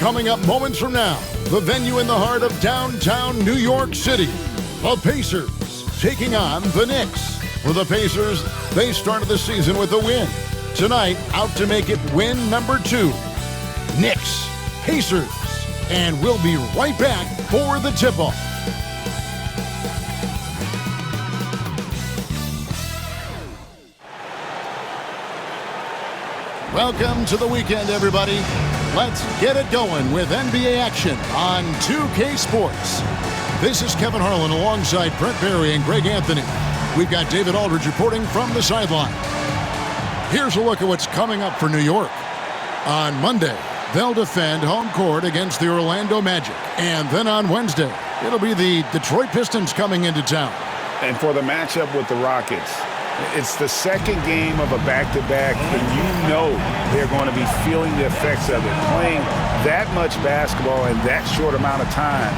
Coming up moments from now, the venue in the heart of downtown New York City, the Pacers taking on the Knicks. For the Pacers, they started the season with a win. Tonight, out to make it win number 2. Knicks, Pacers, and we'll be right back for the tip-off. Welcome to the weekend, everybody. Let's get it going with NBA action on 2K Sports. This is Kevin Harlan alongside Brent Barry and Greg Anthony. We've got David Aldridge reporting from the sideline. Here's a look at what's coming up for New York. On Monday, they'll defend home court against the Orlando Magic. And then on Wednesday, it'll be the Detroit Pistons coming into town. And for the matchup with the Rockets, it's the second game of a back-to-back, and you know they're going to be feeling the effects of it. Playing that much basketball in that short amount of time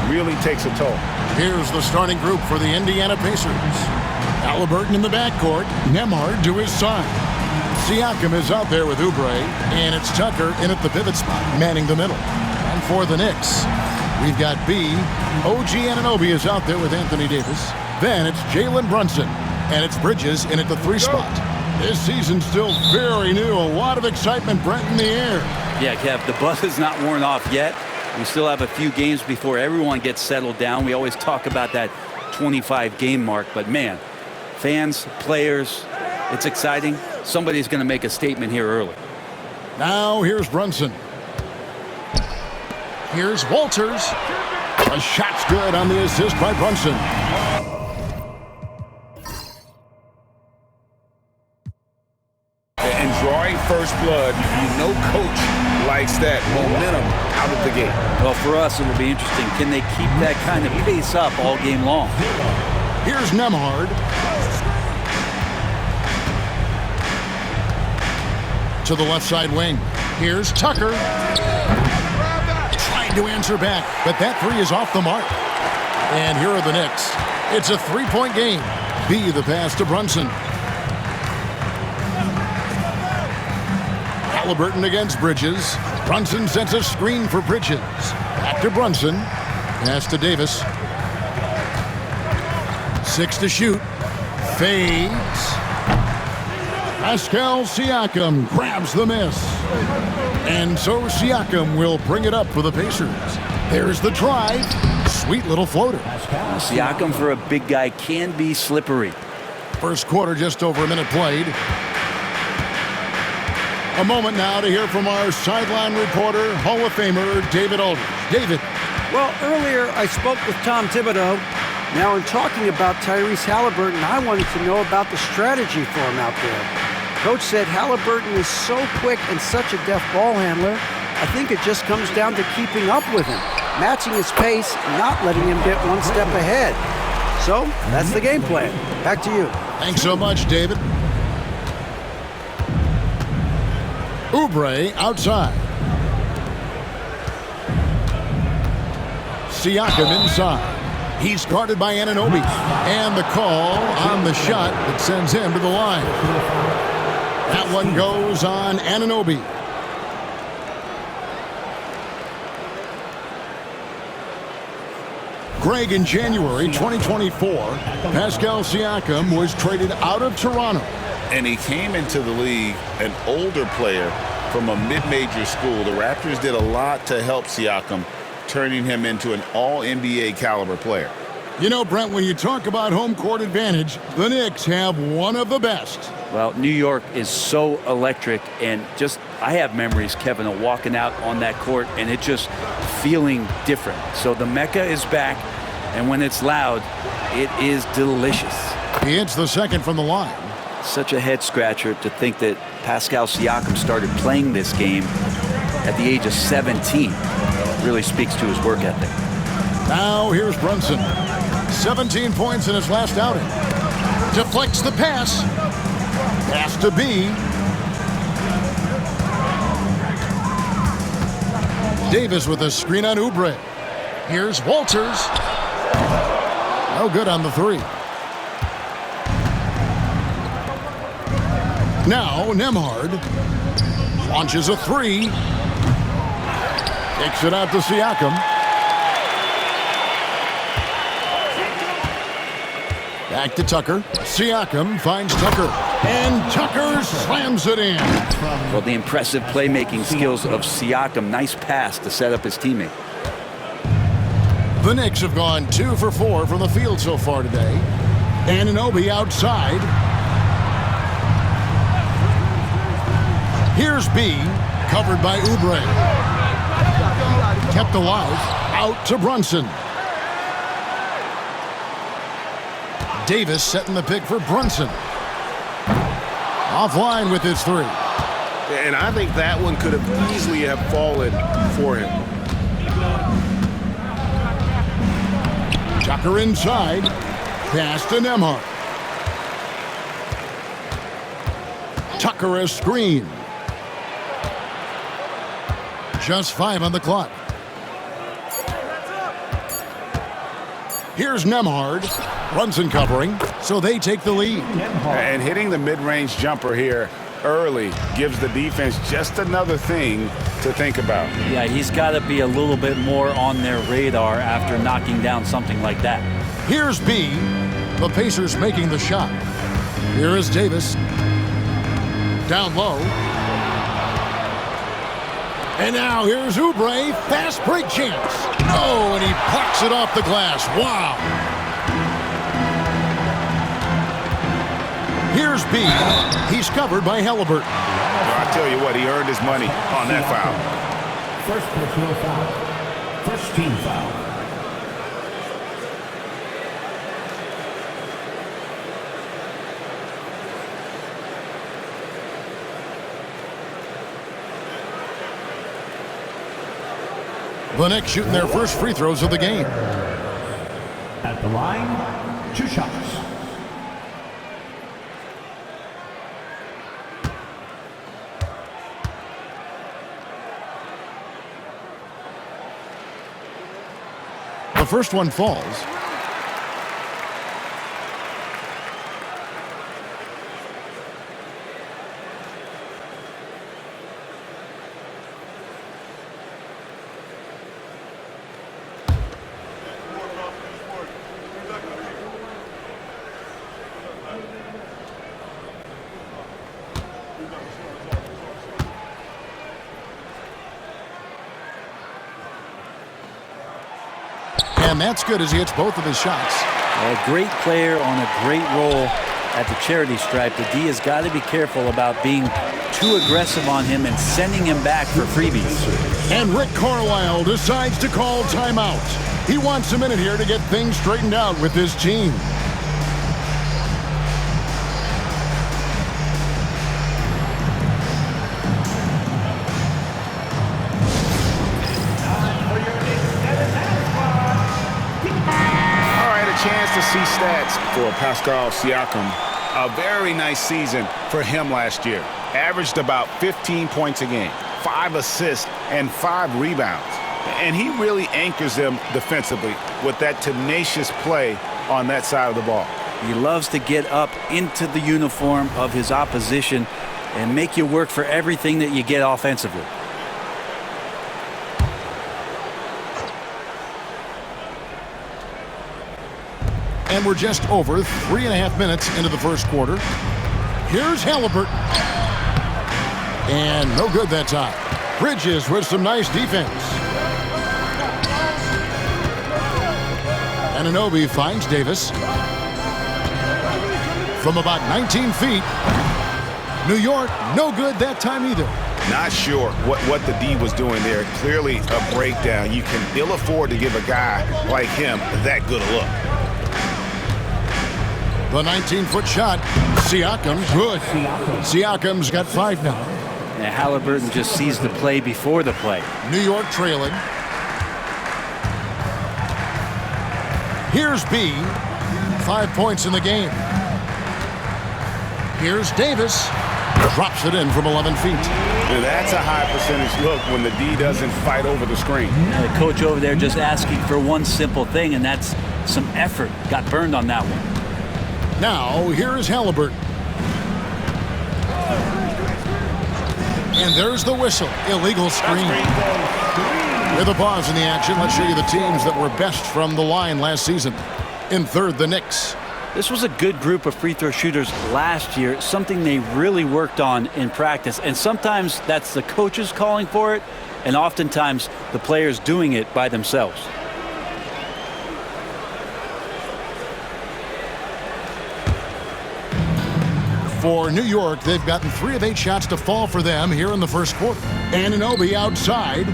really takes a toll. Here's the starting group for the Indiana Pacers. Halliburton in the backcourt, Nembhard to his side. Siakam is out there with Oubre, and it's Tucker in at the pivot spot, manning the middle. And for the Knicks, we've got B. OG Anunoby is out there with Anthony Davis. Then it's Jalen Brunson, and it's Bridges in at the 3 spot. This season's still very new. A lot of excitement, Brent, in the air. Yeah, Kev, the buzz is not worn off yet. We still have a few games before everyone gets settled down. We always talk about that 25-game mark, but man, fans, players, it's exciting. Somebody's going to make a statement here early. Now here's Brunson. Here's Walters. A shot's good on the assist by Brunson. And drawing first blood, you know coach likes that momentum out of the gate. Well, for us, it'll be interesting. Can they keep that kind of pace up all game long? Here's Nembhard. To the left side wing. Here's Tucker. Trying to answer back, but that 3 is off the mark. And here are the Knicks. It's a 3-point game. B, the pass to Brunson. Halliburton against Bridges. Brunson sets a screen for Bridges. Back to Brunson. Pass to Davis. 6 to shoot. Fades. Pascal Siakam grabs the miss. And so Siakam will bring it up for the Pacers. There's the drive. Sweet little floater. Siakam for a big guy can be slippery. First quarter just over a minute played. A moment now to hear from our sideline reporter, Hall of Famer David Aldridge. David. Well, earlier I spoke with Tom Thibodeau. Now in talking about Tyrese Halliburton, I wanted to know about the strategy for him out there. Coach said Halliburton is so quick and such a deft ball handler, I think it just comes down to keeping up with him, matching his pace, not letting him get one step ahead. So, that's the game plan. Back to you. Thanks so much, David. Oubre outside. Siakam inside. He's guarded by Anunoby. And the call on the shot that sends him to the line. That one goes on Anunoby. Greg, in January 2024, Pascal Siakam was traded out of Toronto. And he came into the league an older player from a mid-major school. The Raptors did a lot to help Siakam, turning him into an all-NBA caliber player. You know, Brent, when you talk about home court advantage, the Knicks have one of the best. Well, New York is so electric, and just I have memories, Kevin, of walking out on that court and it just feeling different. So the Mecca is back, and when it's loud, it is delicious. He hits the second from the line. Such a head-scratcher to think that Pascal Siakam started playing this game at the age of 17. Really speaks to his work ethic. Now here's Brunson. 17 points in his last outing. Deflects the pass. Pass to B. Davis with a screen on Oubre. Here's Walters. No good on the 3. Now Nembhard launches a 3. Takes it out to Siakam. Back to Tucker. Siakam finds Tucker. And Tucker slams it in. Well, the impressive playmaking skills of Siakam. Nice pass to set up his teammate. The Knicks have gone 2 for 4 from the field so far today. Anunoby outside. Here's B, covered by Oubre. Kept alive, out to Brunson. Davis setting the pick for Brunson. Offline with his 3. And I think that one could have easily have fallen for him. Tucker inside. Pass to Nembhard. Tucker a screen. Just 5 on the clock. Here's Nembhard. Brunson covering, so they take the lead. And hitting the mid-range jumper here early gives the defense just another thing to think about. Yeah, he's got to be a little bit more on their radar after knocking down something like that. Here's B. The Pacers making the shot. Here is Davis. Down low. And now here's Oubre. Fast break chance. Oh, and he plucks it off the glass. Wow. Here's B. He's covered by Halliburton. Well, I tell you what, he earned his money on that foul. First personal foul. First team foul. The Knicks shooting their first free throws of the game. At the line, 2 shots. The first one falls. And that's good as he hits both of his shots. A great player on a great role at the charity stripe. The D has got to be careful about being too aggressive on him and sending him back for freebies. And Rick Carlisle decides to call timeout. He wants a minute here to get things straightened out with his team. Chance to see stats for Pascal Siakam. A very nice season for him last year. Averaged about 15 points a game, 5 assists, and 5 rebounds. And he really anchors them defensively with that tenacious play on that side of the ball. He loves to get up into the uniform of his opposition and make you work for everything that you get offensively. And we're just over 3.5 minutes into the first quarter. Here's Halliburton. And no good that time. Bridges with some nice defense. Anunoby finds Davis. From about 19 feet. New York, no good that time either. Not sure what the D was doing there. Clearly a breakdown. You can ill afford to give a guy like him that good a look. The 19-foot shot. Siakam, good. Siakam's got 5 now. Now Halliburton just sees the play before the play. New York trailing. Here's B. 5 points in the game. Here's Davis. Drops it in from 11 feet. Now that's a high percentage look when the D doesn't fight over the screen. The coach over there just asking for one simple thing, and that's some effort. Got burned on that one. Now, here is Halliburton. And there's the whistle. Illegal screen. With a pause in the action, let's show you the teams that were best from the line last season. In third, the Knicks. This was a good group of free throw shooters last year, something they really worked on in practice. And sometimes that's the coaches calling for it, and oftentimes the players doing it by themselves. For New York, they've gotten 3 of 8 shots to fall for them here in the first quarter. Anunoby outside.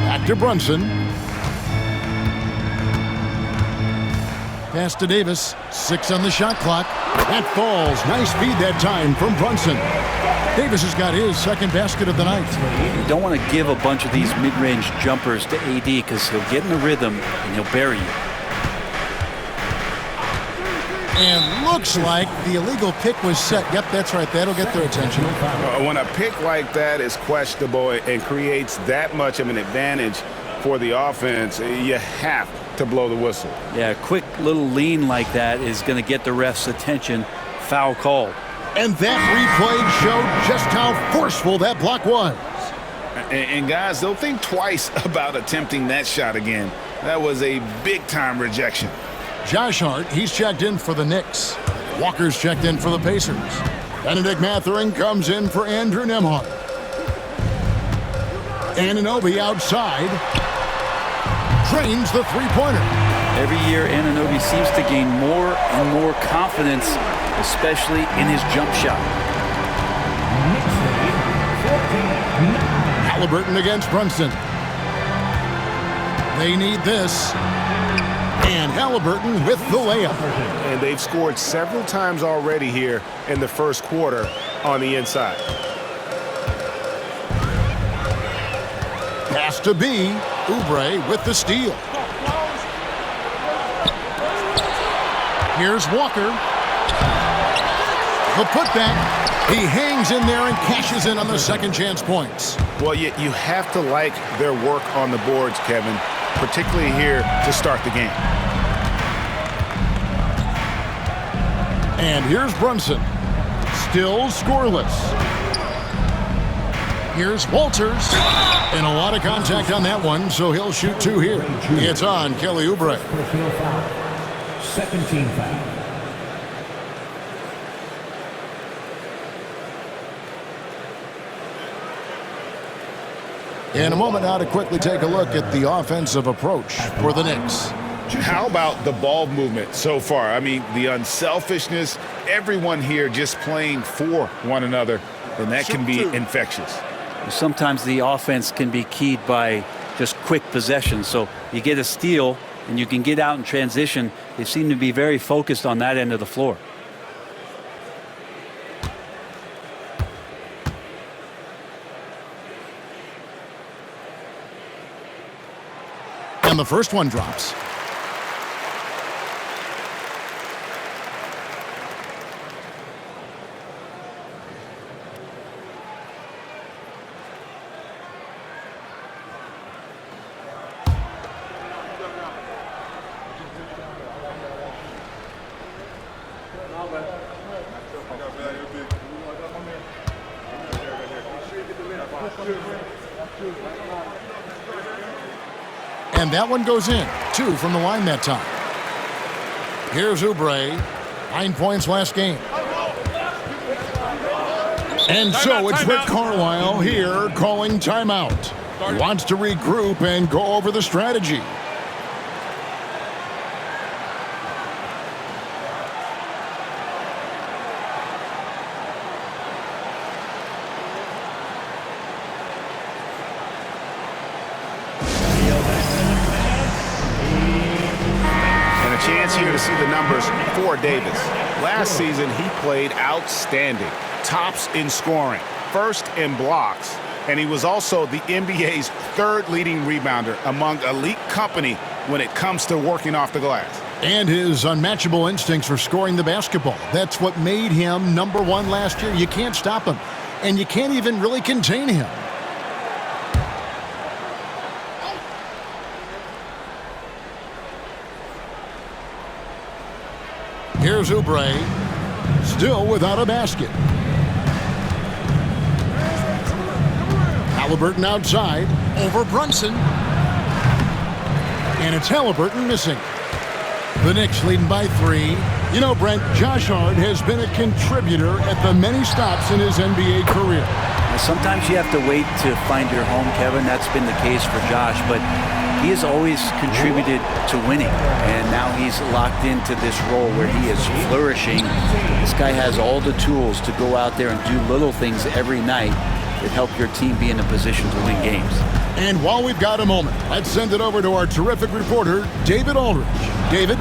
Back to Brunson. Pass to Davis. 6 on the shot clock. That falls. Nice feed that time from Brunson. Davis has got his second basket of the night. You don't want to give a bunch of these mid-range jumpers to AD because he'll get in the rhythm and he'll bury you. And looks like the illegal pick was set. Yep, that's right. That'll get their attention. When a pick like that is questionable and creates that much of an advantage for the offense, you have to blow the whistle. Yeah, a quick little lean like that is going to get the ref's attention. Foul called. And that replay showed just how forceful that block was. And guys, they'll think twice about attempting that shot again. That was a big-time rejection. Josh Hart, he's checked in for the Knicks. Walker's checked in for the Pacers. Benedict Mathurin comes in for Andrew Nembhard. Anunoby outside. Drains the three-pointer. Every year, Anunoby seems to gain more and more confidence, especially in his jump shot. Halliburton against Brunson. They need this. And Halliburton with the layup. And they've scored several times already here in the first quarter on the inside. Pass to B. Oubre with the steal. Here's Walker. The putback. He hangs in there and cashes in on the second chance points. Well, you have to like their work on the boards, Kevin, particularly here to start the game. And here's Brunson. Still scoreless. Here's Walters. And a lot of contact on that one, so he'll shoot 2 here. It's on Kelly Oubre. Personal foul. Second team foul. In a moment now to quickly take a look at the offensive approach for the Knicks. How about the ball movement so far? I mean, the unselfishness, everyone here just playing for one another, and that can be infectious. Sometimes the offense can be keyed by just quick possession. So you get a steal and you can get out in transition. They seem to be very focused on that end of the floor. And the first one drops. And that one goes in. 2 from the line that time. Here's Oubre. 9 points last game. And so it's Rick Carlisle here calling timeout. He wants to regroup and go over the strategy. Chance here to see the numbers for Davis. Last season, he played outstanding. Tops in scoring, first in blocks, and he was also the NBA's 3rd leading rebounder among elite company when it comes to working off the glass. And his unmatchable instincts for scoring the basketball. That's what made him #1 last year. You can't stop him, and you can't even really contain him. Here's Oubre. Still without a basket. Halliburton outside. Over Brunson. And it's Halliburton missing. The Knicks leading by 3. You know, Brent, Josh Hart has been a contributor at the many stops in his NBA career. Now, sometimes you have to wait to find your home, Kevin. That's been the case for Josh, but he has always contributed to winning, and now he's locked into this role where he is flourishing. This guy has all the tools to go out there and do little things every night that help your team be in a position to win games. And while we've got a moment, let's send it over to our terrific reporter, David Aldridge. David?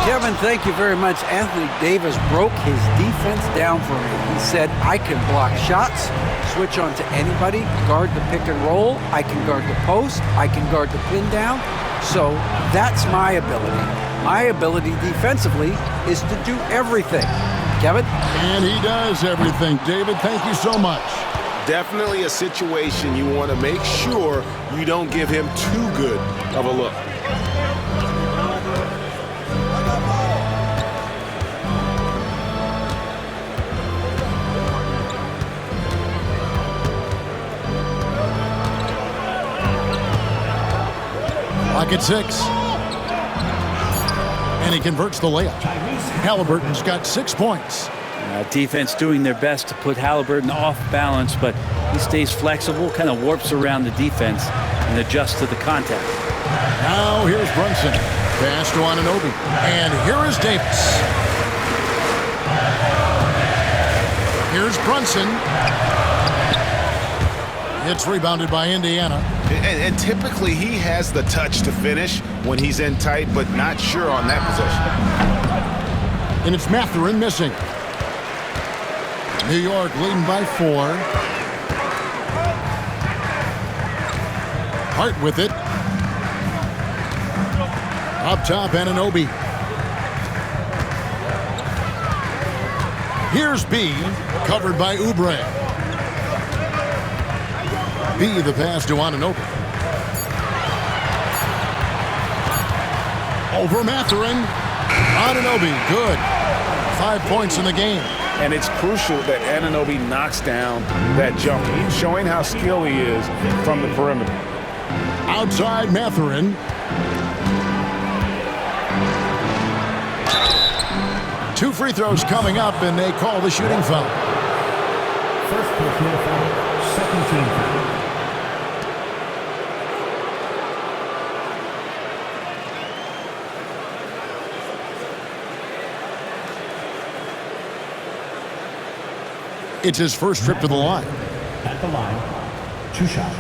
Kevin, thank you very much. Anthony Davis broke his defense down for me. He said, I can block shots, switch on to anybody, guard the pick and roll, I can guard the post, I can guard the pin down. So that's my ability. My ability defensively is to do everything. Kevin? And he does everything. David, thank you so much. Definitely a situation you want to make sure you don't give him too good of a look. Clock at 6. And he converts the layup. Halliburton's got 6 points. Defense doing their best to put Halliburton off balance, but he stays flexible, kind of warps around the defense and adjusts to the contact. Now here's Brunson. Pass to Anunoby. And here is Davis. Here's Brunson. It's rebounded by Indiana. And typically he has the touch to finish when he's in tight, but not sure on that possession. And it's Mathurin missing. New York leading by 4. Hart with it. Up top, Anunoby. Here's B, covered by Oubre. B, the pass to Anunoby. Over Mathurin. Anunoby, good. 5 points in the game. And it's crucial that Anunoby knocks down that jumper, showing how skilled he is from the perimeter. Outside Mathurin. Two free throws coming up, and they call the shooting foul. First personal foul, second team foul. It's his first trip to the line. At the line, 2 shots.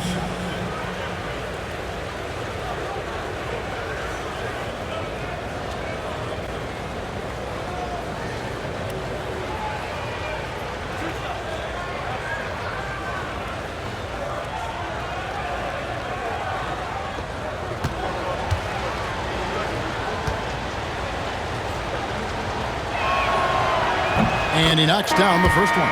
And he knocks down the first one.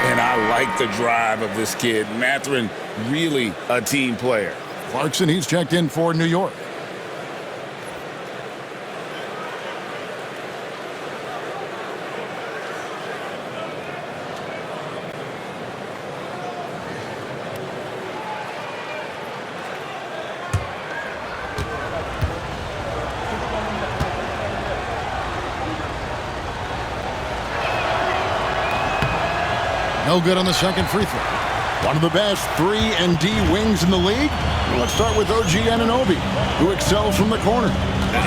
And I like the drive of this kid. Mathurin, really a team player. Clarkson, he's checked in for New York. No good on the second free throw. One of the best 3-and-D wings in the league. Let's start with OG Anunoby, who excels from the corner.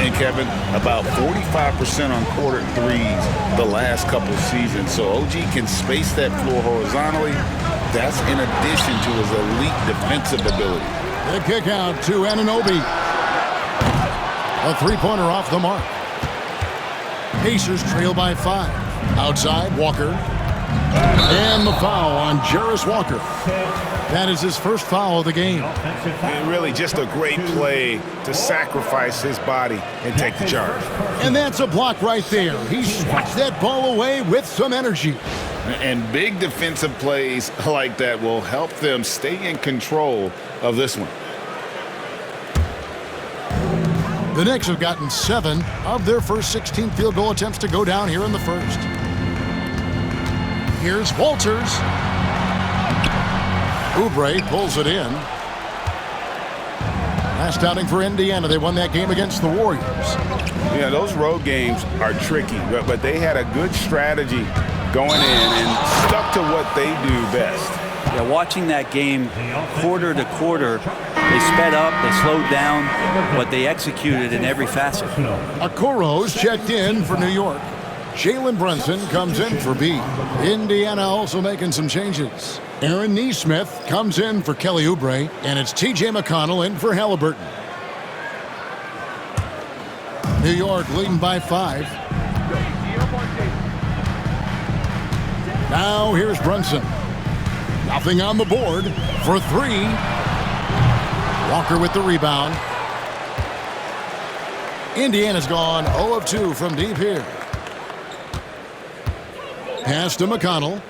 And Kevin, about 45% on quarter threes the last couple seasons. So OG can space that floor horizontally. That's in addition to his elite defensive ability. The kick out to Anunoby. A three-pointer off the mark. Pacers trail by 5. Outside, Walker. And the foul on Jarris Walker. That is his first foul of the game. And really just a great play to sacrifice his body and take the charge. And that's a block right there. He swats that ball away with some energy. And big defensive plays like that will help them stay in control of this one. The Knicks have gotten 7 of their first 16 field goal attempts to go down here in the first. Here's Walters. Oubre pulls it in. Last outing for Indiana. They won that game against the Warriors. Yeah, those road games are tricky, but they had a good strategy going in and stuck to what they do best. Yeah, watching that game quarter to quarter, they sped up, they slowed down, but they executed in every facet. Okoro's checked in for New York. Jalen Brunson comes in for B. Indiana also making some changes. Aaron Nesmith comes in for Kelly Oubre, and it's T.J. McConnell in for Halliburton. New York leading by 5. Now here's Brunson. Nothing on the board for 3. Walker with the rebound. Indiana's gone 0 of 2 from deep here. Pass to McConnell.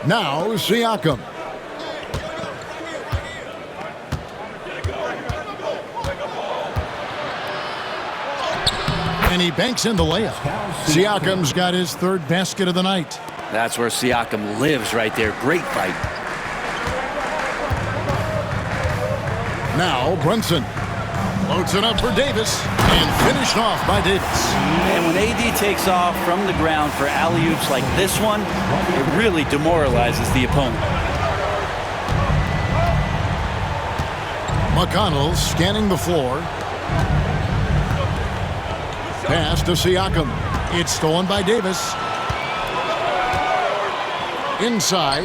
Now Siakam. And he banks in the layup. Siakam's got his 3rd basket of the night. That's where Siakam lives right there. Great fight. Now Brunson. Loads it up for Davis. And finished off by Davis. And when AD takes off from the ground for alley-oops like this one, it really demoralizes the opponent. McConnell scanning the floor. Pass to Siakam. It's stolen by Davis. Inside.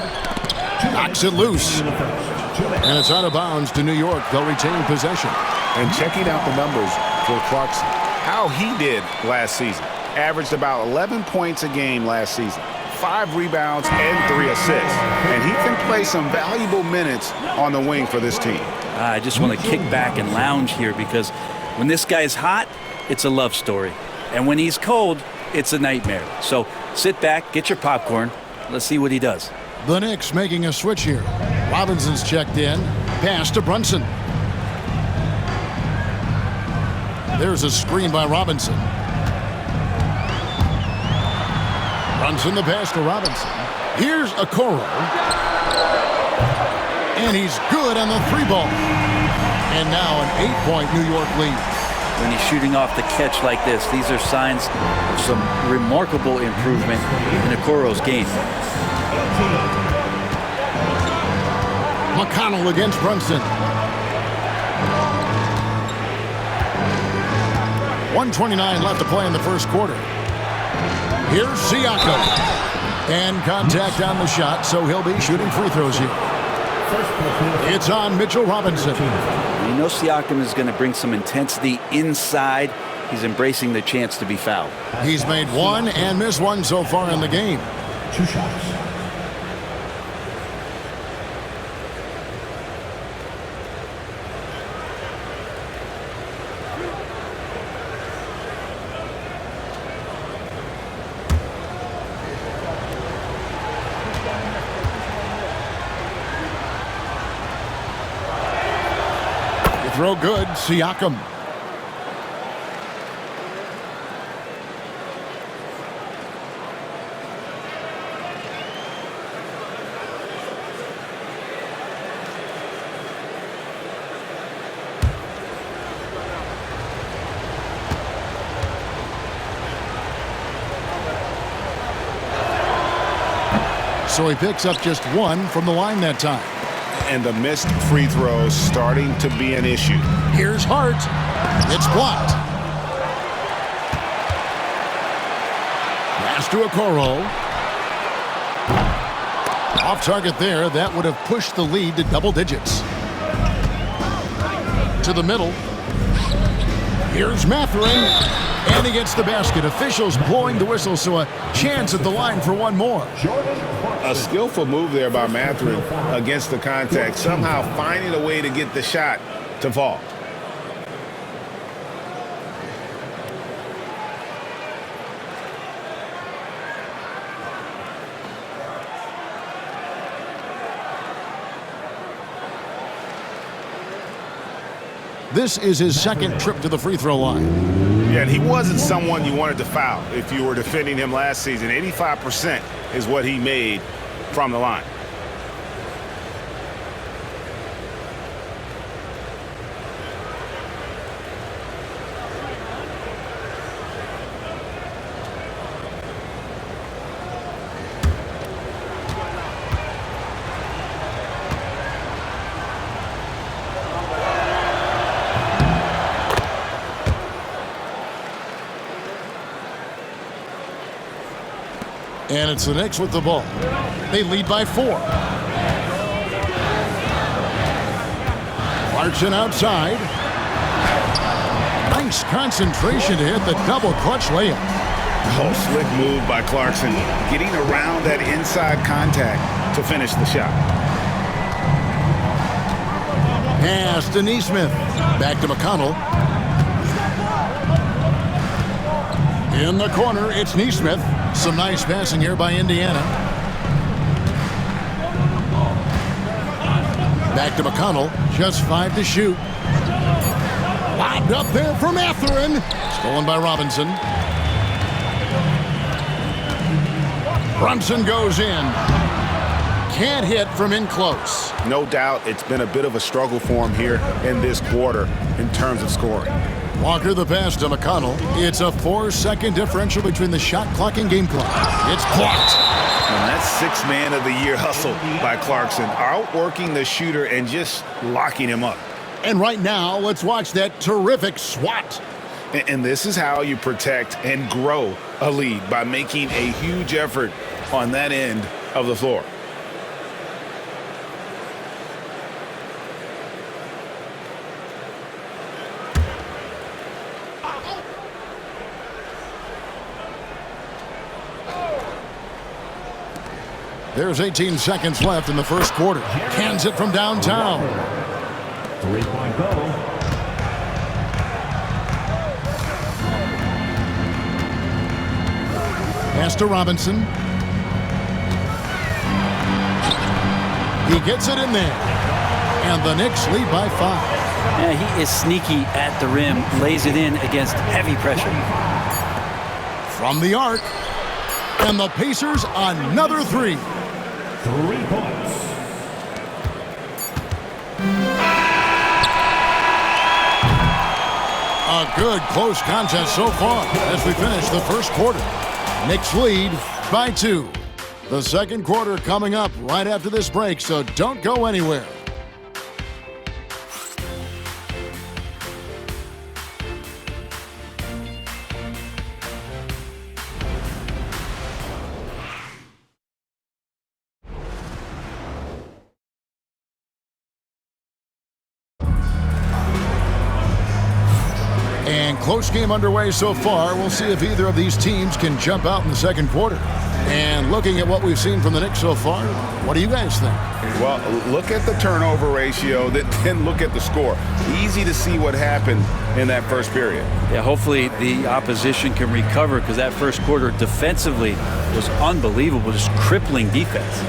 Knocks it loose. And it's out of bounds to New York. They'll retain possession. And checking out the numbers for Clarkson, how he did last season. Averaged about 11 points a game last season. 5 rebounds and 3 assists. And he can play some valuable minutes on the wing for this team. I just want to kick back and lounge here because when this guy's hot, it's a love story. And when he's cold, it's a nightmare. So sit back, get your popcorn. Let's see what he does. The Knicks making a switch here. Robinson's checked in. Pass to Brunson. There's a screen by Robinson. Brunson the pass to Robinson. Here's Okoro. And he's good on the 3-ball. And now an 8-point New York lead. When he's shooting off the catch like this, these are signs of some remarkable improvement in Okoro's game. McConnell against Brunson. 1:29 left to play in the first quarter. Here's Siakam. And contact on the shot, so he'll be shooting free throws here. It's on Mitchell Robinson. You know Siakam is going to bring some intensity inside. He's embracing the chance to be fouled. He's made 1 and missed 1 so far in the game. 2 shots. Throw good, Siakam. So he picks up just 1 from the line that time. And the missed free throws starting to be an issue. Here's Hart. It's blocked. Pass to Okoro. Off target there. That would have pushed the lead to double digits. To the middle. Here's Mathurin. And he gets the basket. Officials blowing the whistle, so a chance at the line for 1 more. A skillful move there by Mathurin against the contact, somehow finding a way to get the shot to fall. This is his second trip to the free throw line. Yeah, and he wasn't someone you wanted to foul if you were defending him last season. 85% is what he made from the line. And it's the Knicks with the ball. They lead by 4. Clarkson outside. Nice concentration to hit the double clutch layup. Oh, slick move by Clarkson, getting around that inside contact to finish the shot. Pass to Neesmith. Back to McConnell. In the corner, it's Neesmith. Some nice passing here by Indiana. Back to McConnell. Just 5 to shoot. Lobbed up there for Mathurin. Stolen by Robinson. Brunson goes in. Can't hit from in close. No doubt it's been a bit of a struggle for him here in this quarter in terms of scoring. Walker the pass to McConnell. It's a 4-second differential between the shot clock and game clock. It's blocked. And that's 6th man of the year hustle by Clarkson, outworking the shooter and just locking him up. And right now, let's watch that terrific swat. And this is how you protect and grow a lead, by making a huge effort on that end of the floor. There's 18 seconds left in the first quarter. Cans it from downtown. 3-point goal. Pass to Robinson. He gets it in there. And the Knicks lead by 5. Yeah, he is sneaky at the rim, lays it in against heavy pressure. From the arc. And the Pacers another 3. 3 points. A good close contest so far as we finish the first quarter. Knicks lead by 2. The second quarter coming up right after this break, so don't go anywhere. And close game underway so far. We'll see if either of these teams can jump out in the second quarter. And looking at what we've seen from the Knicks so far, what do you guys think? Well, look at the turnover ratio, then look at the score. Easy to see what happened in that first period. Yeah, hopefully the opposition can recover, because that first quarter defensively was unbelievable, just crippling defense.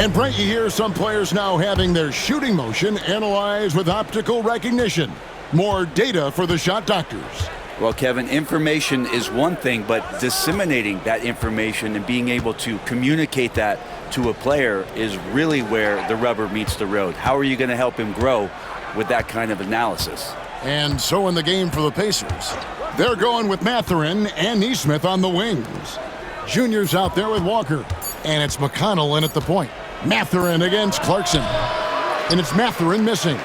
And Brent, you hear some players now having their shooting motion analyzed with optical recognition. More data for the shot doctors. Well, Kevin, information is one thing, but disseminating that information and being able to communicate that to a player is really where the rubber meets the road. How are you going to help him grow with that kind of analysis? And so in the game for the Pacers, they're going with Mathurin and Neesmith on the wings. Junior's out there with Walker, and it's McConnell in at the point. Mathurin against Clarkson, and it's Mathurin missing.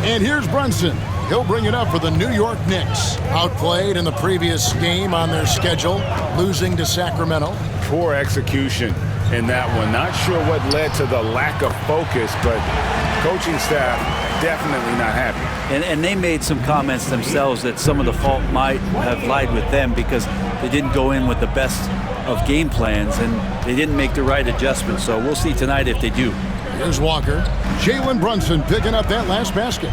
And here's Brunson. He'll bring it up for the New York Knicks. Outplayed in the previous game on their schedule, losing to Sacramento. Poor execution in that one. Not sure what led to the lack of focus, but coaching staff definitely not happy. And they made some comments themselves that some of the fault might have lied with them, because they didn't go in with the best of game plans and they didn't make the right adjustments. So we'll see tonight if they do. Here's Walker. Jalen Brunson picking up that last basket.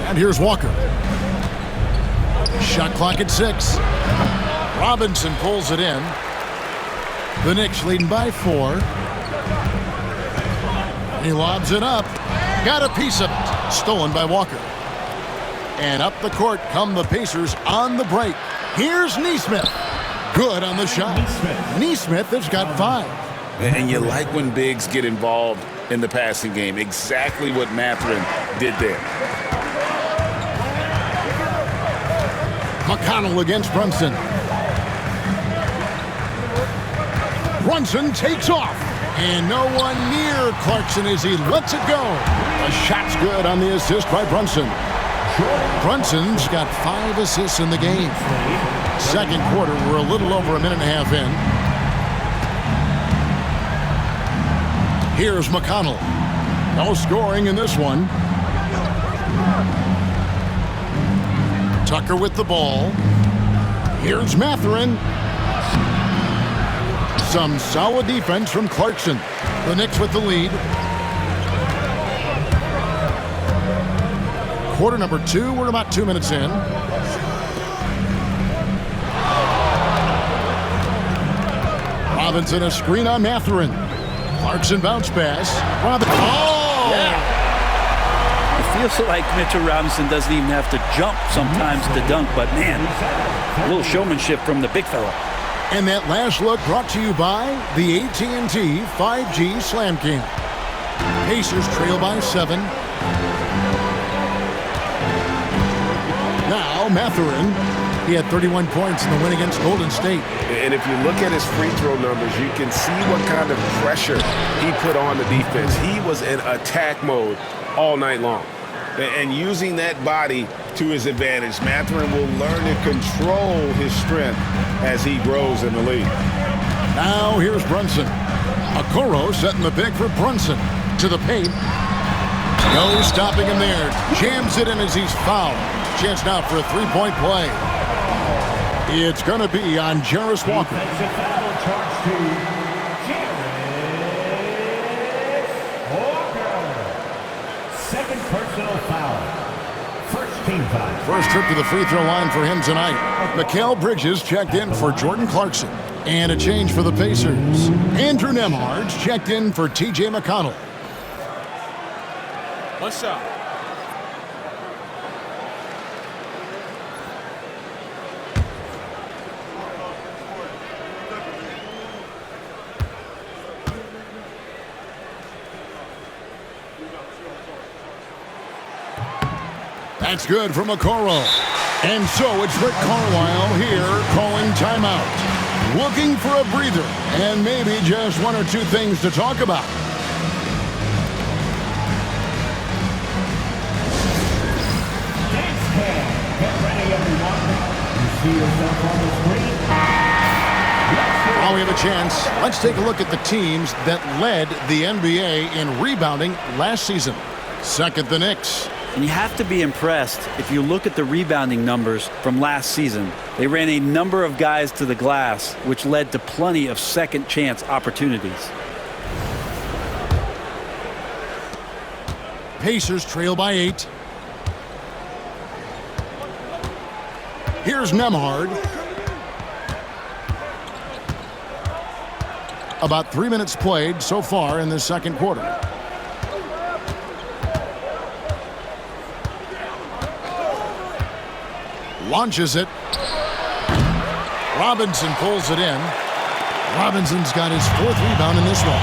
And here's Walker. Shot clock at 6. Robinson pulls it in. The Knicks leading by 4. He lobs it up. Got a piece of it. Stolen by Walker. And up the court come the Pacers on the break. Here's Nesmith. Good on the shot. Nesmith has got 5. And you like when bigs get involved in the passing game. Exactly what Mathurin did there. McConnell against Brunson. Brunson takes off. And no one near Clarkson as he lets it go. A shot's good on the assist by Brunson. Brunson's got 5 assists in the game. Second quarter, we're a little over a minute and a half in. Here's McConnell. No scoring in this one. Tucker with the ball. Here's Mathurin. Some solid defense from Clarkson. The Knicks with the lead. Quarter number 2, we're about 2 minutes in. Robinson a screen on Mathurin. Clarkson bounce pass. Oh! Yeah. It feels like Mitchell Robinson doesn't even have to jump sometimes to dunk, but man, a little showmanship from the big fella. And that last look brought to you by the AT&T 5G Slam Cam. Pacers trail by 7. Now Mathurin. He had 31 points in the win against Golden State. And if you look at his free throw numbers, you can see what kind of pressure he put on the defense. He was in attack mode all night long. And using that body to his advantage, Mathurin will learn to control his strength as he grows in the league. Now here's Brunson. Okoro setting the pick for Brunson. To the paint. No stopping him there. Jams it in as he's fouled. Chance now for a 3-point play. It's going to be on Jarris Walker. Second personal foul. First team foul. First trip to the free throw line for him tonight. Mikal Bridges checked in for Jordan Clarkson. And a change for the Pacers. Andrew Nembhard's checked in for T.J. McConnell. What's up? That's good from Okoro. And so it's Rick Carlisle here calling timeout. Looking for a breather and maybe just 1 or 2 things to talk about. Get ready, everyone. You see yourself on the screen? While we have a chance, let's take a look at the teams that led the NBA in rebounding last season. Second, the Knicks. And you have to be impressed if you look at the rebounding numbers from last season. They ran a number of guys to the glass, which led to plenty of second chance opportunities. Pacers trail by 8. Here's Nembhard. About 3 minutes played so far in the second quarter. Launches it. Robinson pulls it in. Robinson's got his 4th rebound in this one.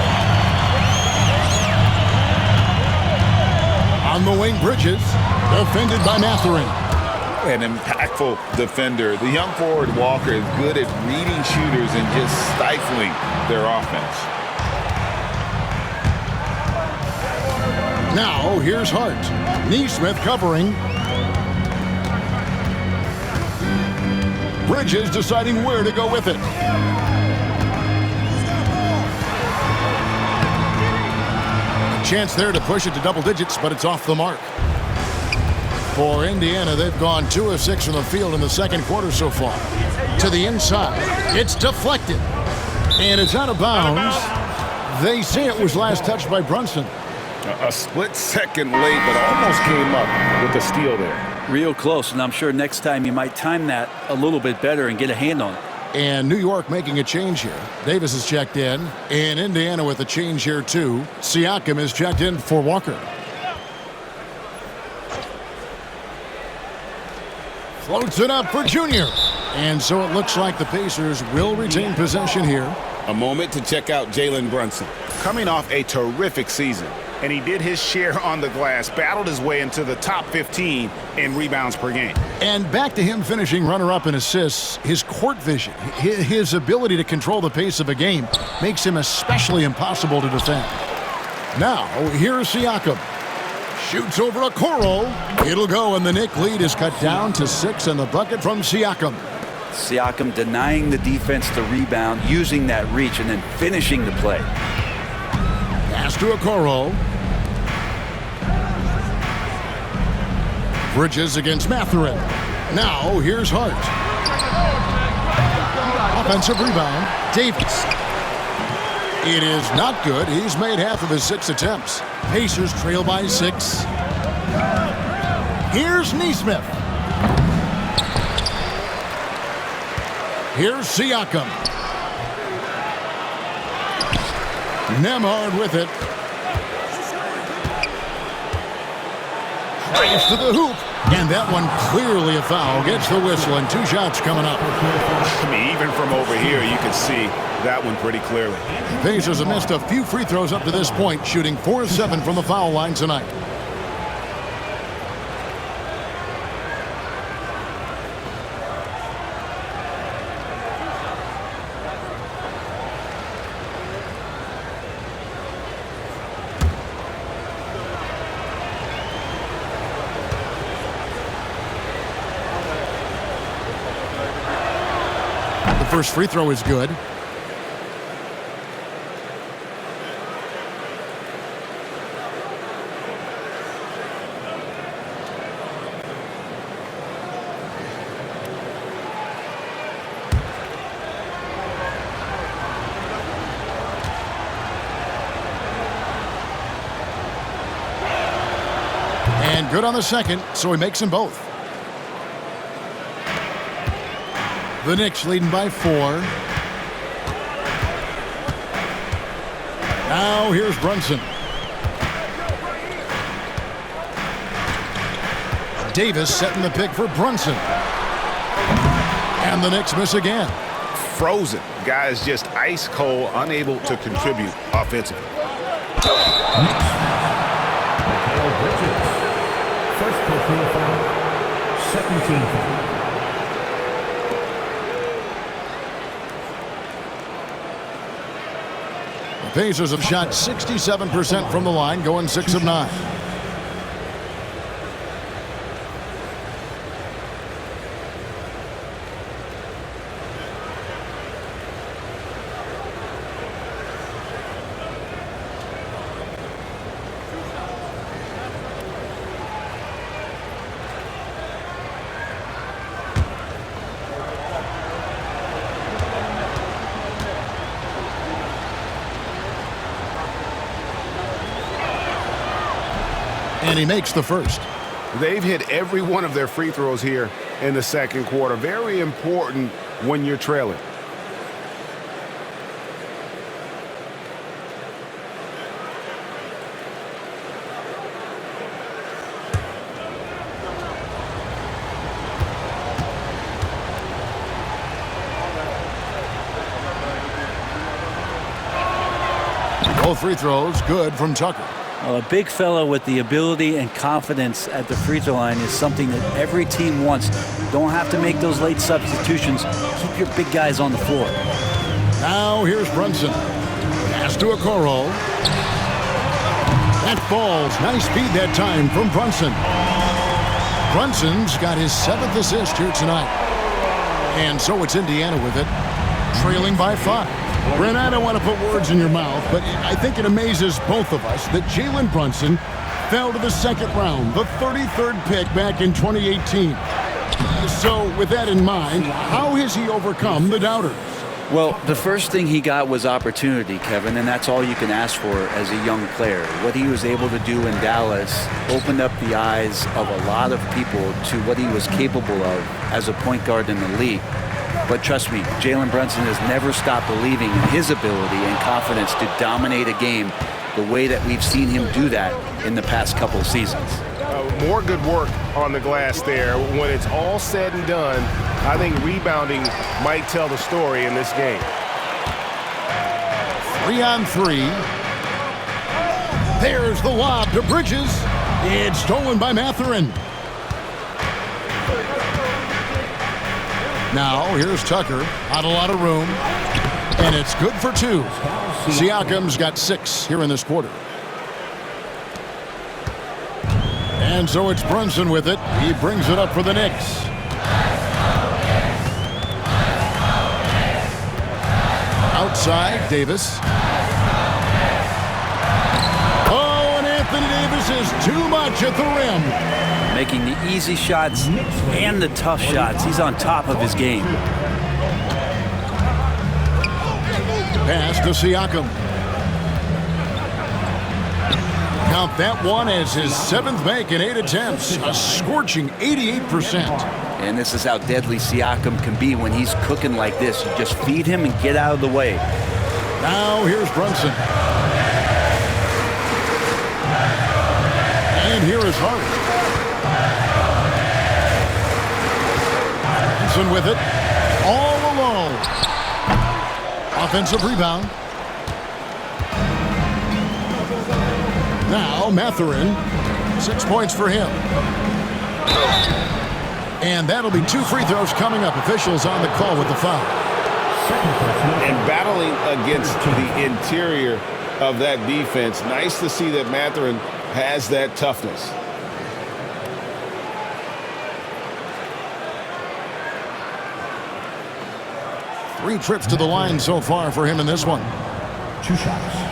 On the wing, Bridges, defended by Mathurin. An impactful defender. The young forward Walker is good at reading shooters and just stifling their offense. Now here's Hart. Nesmith covering. Bridges deciding where to go with it. Chance there to push it to double digits, but it's off the mark. For Indiana, they've gone 2 of 6 from the field in the second quarter so far. To the inside. It's deflected. And it's out of bounds. They say it was last touched by Brunson. A split second late, but almost came up with a steal there. Real close, and I'm sure next time you might time that a little bit better and get a hand on it. And New York making a change here. Davis is checked in. And Indiana with a change here, too. Siakam is checked in for Walker. Floats it up for Junior. And so it looks like the Pacers will retain possession here. A moment to check out Jalen Brunson. Coming off a terrific season, and he did his share on the glass, battled his way into the top 15 in rebounds per game. And back to him finishing runner-up in assists, his court vision, his ability to control the pace of a game makes him especially impossible to defend. Now, here's Siakam. Shoots over Okoro. It'll go, and the Knicks lead is cut down to 6, and the bucket from Siakam. Siakam denying the defense the rebound, using that reach, and then finishing the play. Pass to Okoro. Bridges against Mathurin. Now, here's Hart. Offensive rebound, Davis. It is not good. He's made half of his 6 attempts. Pacers trail by 6. Here's Nesmith. Here's Siakam. Nembhard with it. Drives to the hoop. And that one clearly a foul. Gets the whistle, and 2 shots coming up. I mean, even from over here, you can see that one pretty clearly. Pacers have missed a few free throws up to this point, shooting 4 of 7 from the foul line tonight. The first free throw is good. And good on the second, so he makes them both. The Knicks leading by 4. Now here's Brunson. Davis setting the pick for Brunson. And the Knicks miss again. Frozen. Guy is just ice cold, unable to contribute offensively. First personal foul, second team foul. The Pacers have shot 67% from the line, going 6 of 9. And he makes the first. They've hit every one of their free throws here in the second quarter. Very important when you're trailing. Both free throws good from Tucker. Well, a big fellow with the ability and confidence at the free throw line is something that every team wants. Don't have to make those late substitutions. Keep your big guys on the floor. Now here's Brunson. Pass to Okoro. That falls. Nice speed that time from Brunson. Brunson's got his 7th assist here tonight. And so it's Indiana with it, trailing by 5. Brent, I don't want to put words in your mouth, but I think it amazes both of us that Jalen Brunson fell to the second round, the 33rd pick back in 2018. So with that in mind, how has he overcome the doubters? Well, the first thing he got was opportunity, Kevin, and that's all you can ask for as a young player. What he was able to do in Dallas opened up the eyes of a lot of people to what he was capable of as a point guard in the league. But trust me, Jalen Brunson has never stopped believing in his ability and confidence to dominate a game the way that we've seen him do that in the past couple of seasons. more good work on the glass there. When it's all said and done, I think rebounding might tell the story in this game. 3-on-3. There's the lob to Bridges. It's stolen by Mathurin. Now, here's Tucker. Not a lot of room. And it's good for 2. Siakam's got 6 here in this quarter. And so it's Brunson with it. He brings it up for the Knicks. Outside, Davis. Oh, and Anthony Davis is too much at the rim. Making the easy shots and the tough shots. He's on top of his game. Pass to Siakam. Count that one as his 7th make in 8 attempts. A scorching 88%. And this is how deadly Siakam can be when he's cooking like this. You just feed him and get out of the way. Now here's Brunson. And here is Hart. Brunson with it. All alone. Offensive rebound. Now Mathurin. 6 points for him. And that'll be 2 free throws coming up. Officials on the call with the foul. And battling against the interior of that defense, nice to see that Mathurin has that toughness. Three trips to the line so far for him in this one. 2 shots.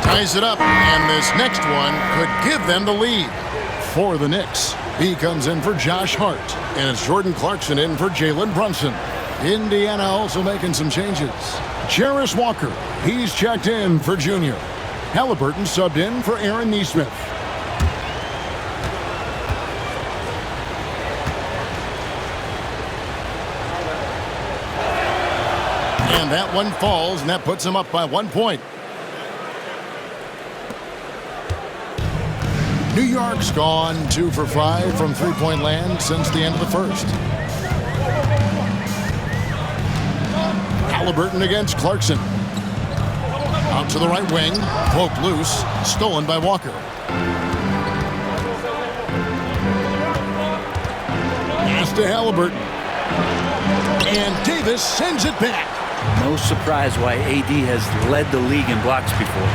Ties it up, and this next one could give them the lead. For the Knicks, he comes in for Josh Hart, and it's Jordan Clarkson in for Jalen Brunson. Indiana also making some changes. Jarris Walker, he's checked in for Junior. Halliburton subbed in for Aaron Nesmith. And that one falls, and that puts him up by 1 point. New York's gone 2 for 5 from three-point land since the end of the first. Halliburton against Clarkson. Out to the right wing. Poked loose. Stolen by Walker. Pass to Halliburton. And Davis sends it back. No surprise why AD has led the league in blocks before.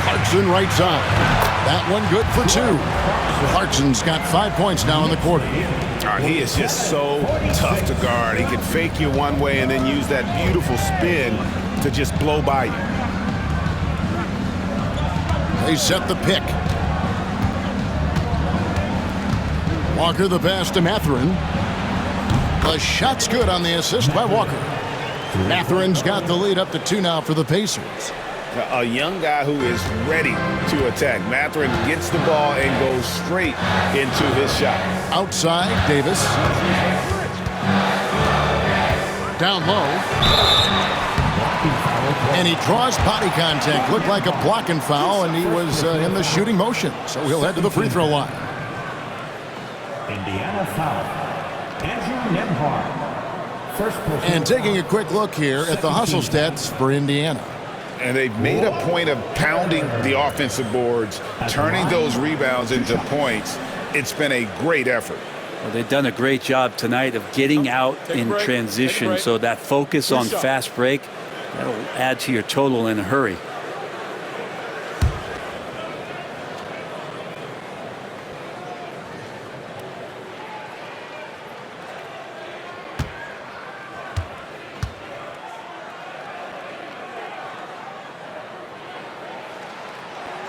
Clarkson right side. That one good for 2. Clarkson's got 5 points now in the quarter. He is just so tough to guard. He can fake you one way and then use that beautiful spin to just blow by you. They set the pick. Walker the pass to Mathurin. The shot's good on the assist by Walker. Mathurin's got the lead up to 2 now for the Pacers. A young guy who is ready to attack. Mathurin gets the ball and goes straight into his shot. Outside, Davis. Down low. And he draws body contact. Looked like a blocking foul, and he was in the shooting motion. So he'll head to the free throw line. Indiana foul. Andrew Nembhard. First person. And taking a quick look here at the hustle stats for Indiana. And they've made a point of pounding the offensive boards, turning those rebounds into points. It's been a great effort. Well, they've done a great job tonight of getting out in transition, so that focus on fast break, that'll add to your total in a hurry.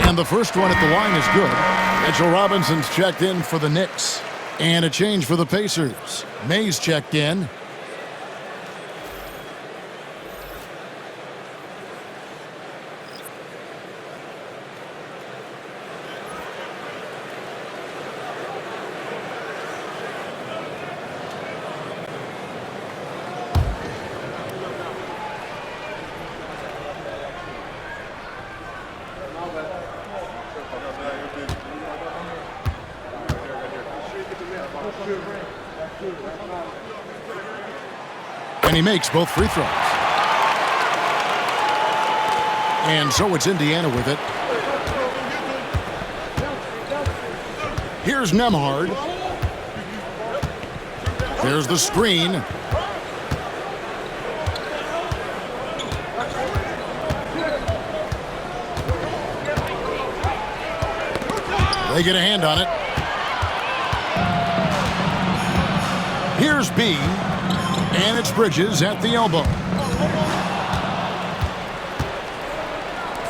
And the first one at the line is good. Mitchell Robinson's checked in for the Knicks. And a change for the Pacers. Mays checked in. he makes both free throws. And so it's Indiana with it. Here's Nembhard. There's the screen. They get a hand on it. Here's B. And it's Bridges at the elbow.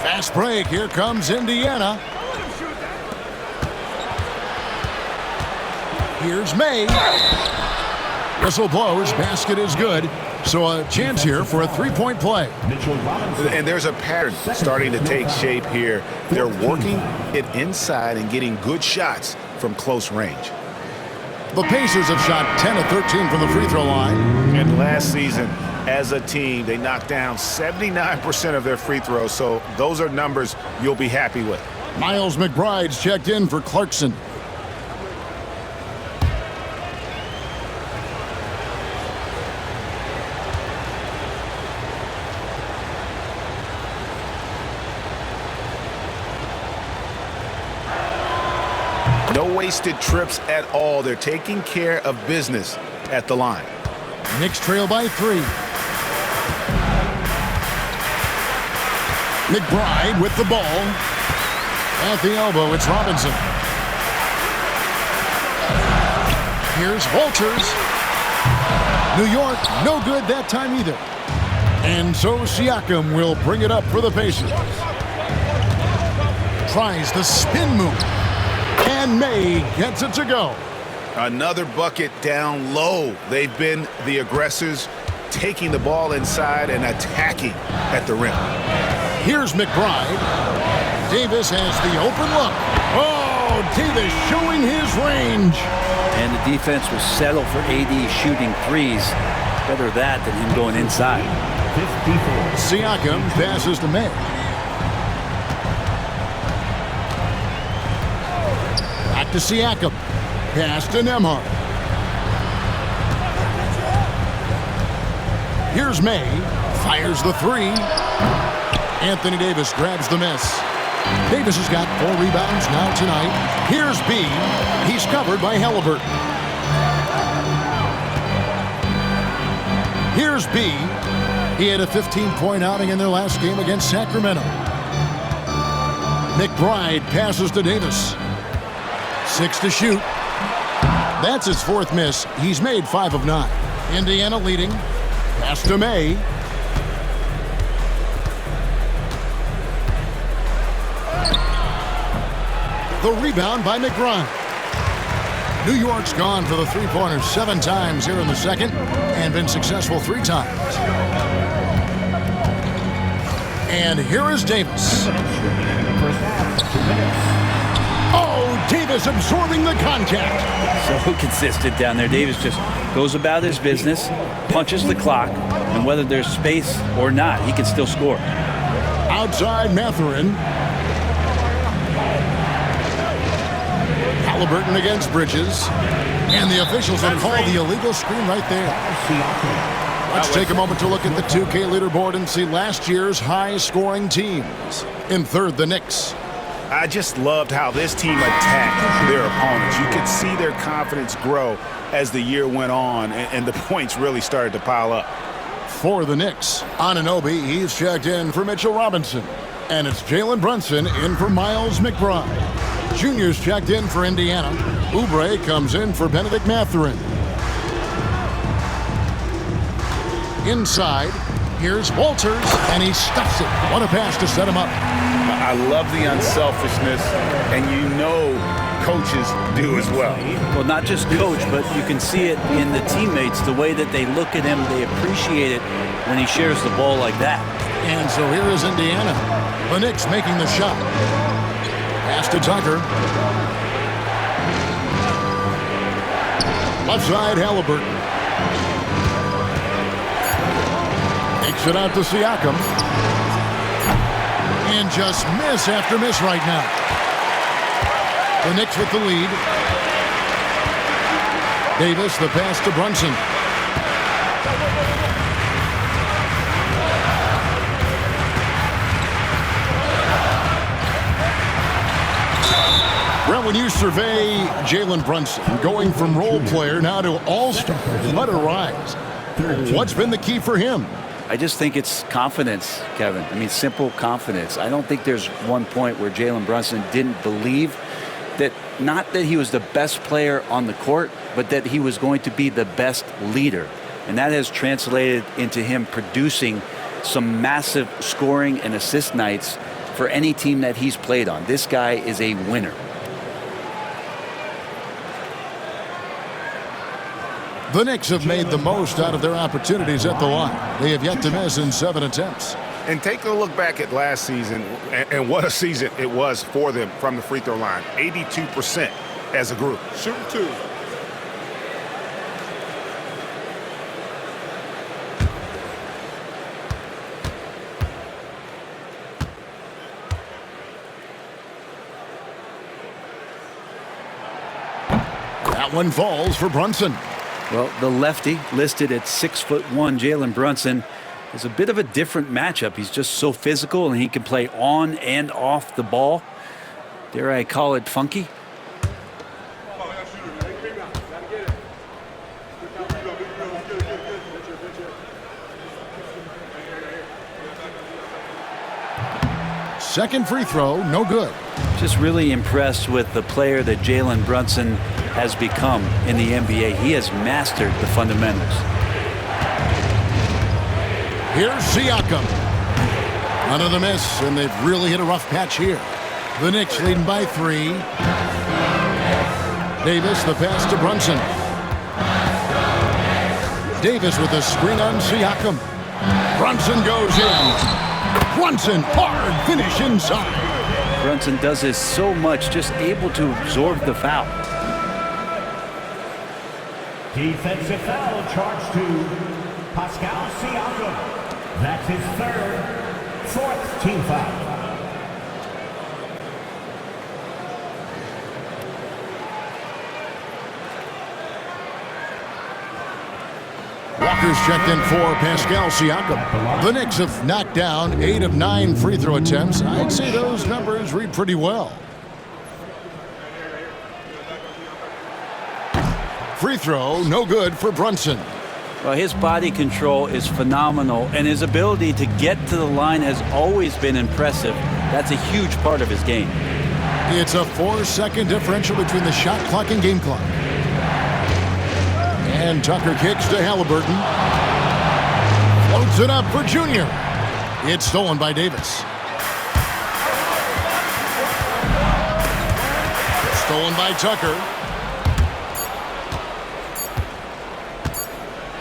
Fast break. Here comes Indiana. Here's May. Whistle blows. Basket is good. So a chance here for a three-point play. And there's a pattern starting to take shape here. They're working it inside and getting good shots from close range. The Pacers have shot 10 of 13 from the free throw line. And last season, as a team, they knocked down 79% of their free throws. So those are numbers you'll be happy with. Miles McBride's checked in for Clarkson. No wasted trips at all. They're taking care of business at the line. Knicks trail by 3. McBride with the ball. At the elbow, it's Robinson. Here's Walters. New York, no good that time either. And so Siakam will bring it up for the Pacers. Tries the spin move. And May gets it to go. Another bucket down low. They've been the aggressors, taking the ball inside and attacking at the rim. Here's McBride. Davis has the open look. Oh, Davis showing his range. And the defense will settle for AD shooting threes. Better that than him going inside. Siakam passes to May. Back to Siakam. Pass to Nembhard. Here's May. Fires the three. Anthony Davis grabs the miss. Davis has got 4 rebounds now tonight. Here's B. He's covered by Halliburton. Here's B. He had a 15-point outing in their last game against Sacramento. McBride passes to Davis. 6 to shoot. That's his 4th miss. He's made 5 of 9. Indiana leading. Pass to May. The rebound by McBride. New York's gone for the three-pointers 7 times here in the second and been successful 3 times. And here is Davis. Oh, Davis absorbing the contact. So consistent down there. Davis just goes about his business, punches the clock, and whether there's space or not, he can still score. Outside Mathurin. Halliburton against Bridges. And the officials have called the illegal screen right there. Let's take a moment to look at the 2K leaderboard and see last year's high-scoring teams. In third, the Knicks. I just loved how this team attacked their opponents. You could see their confidence grow as the year went on, and the points really started to pile up. For the Knicks, Anunoby, he's checked in for Mitchell Robinson. And it's Jalen Brunson in for Miles McBride. Junior's checked in for Indiana. Oubre comes in for Benedict Mathurin. Inside, here's Walters, and he stuffs it. What a pass to set him up. I love the unselfishness, and you know coaches do as well. Well, not just coach, but you can see it in the teammates, the way that they look at him, they appreciate it when he shares the ball like that. And so here is Indiana. The Knicks making the shot. Pass to Tucker. Left side, Halliburton. Takes it out to Siakam. And just miss after miss right now. The Knicks with the lead. Davis, the pass to Brunson. survey Jalen Brunson, going from role player now to all-star. What a rise. What's been the key for him? I just think it's confidence, Kevin. I mean, simple confidence. I don't think there's one point where Jalen Brunson didn't believe that, not that he was the best player on the court, but that he was going to be the best leader. And that has translated into him producing some massive scoring and assist nights for any team that he's played on. This guy is a winner. The Knicks have made the most out of their opportunities at the line. They have yet to miss in 7 attempts. And take a look back at last season, and what a season it was for them from the free throw line. 82% as a group. Shooting 2. That one falls for Brunson. Well, the lefty, listed at 6'1", Jalen Brunson, is a bit of a different matchup. He's just so physical, and he can play on and off the ball. Dare I call it funky? Second free throw, no good. Just really impressed with the player that Jalen Brunson has become in the NBA. He has mastered the fundamentals. Here's Siakam. Another miss, and they've really hit a rough patch here. The Knicks leading by 3. Davis, the pass to Brunson. Davis with a screen on Siakam. Brunson goes in. Brunson, hard finish inside. Brunson does this so much, just able to absorb the foul. Defensive foul charged to Pascal Siakam. That's his 3rd, 4th team foul. Walker's checked in for Pascal Siakam. The Knicks have knocked down 8 of 9 free throw attempts. I'd say those numbers read pretty well. Free throw, no good for Brunson. Well, his body control is phenomenal, and his ability to get to the line has always been impressive. That's a huge part of his game. It's a 4-second differential between the shot clock and game clock. And Tucker kicks to Halliburton. Floats it up for Junior. It's stolen by Davis. Stolen by Tucker.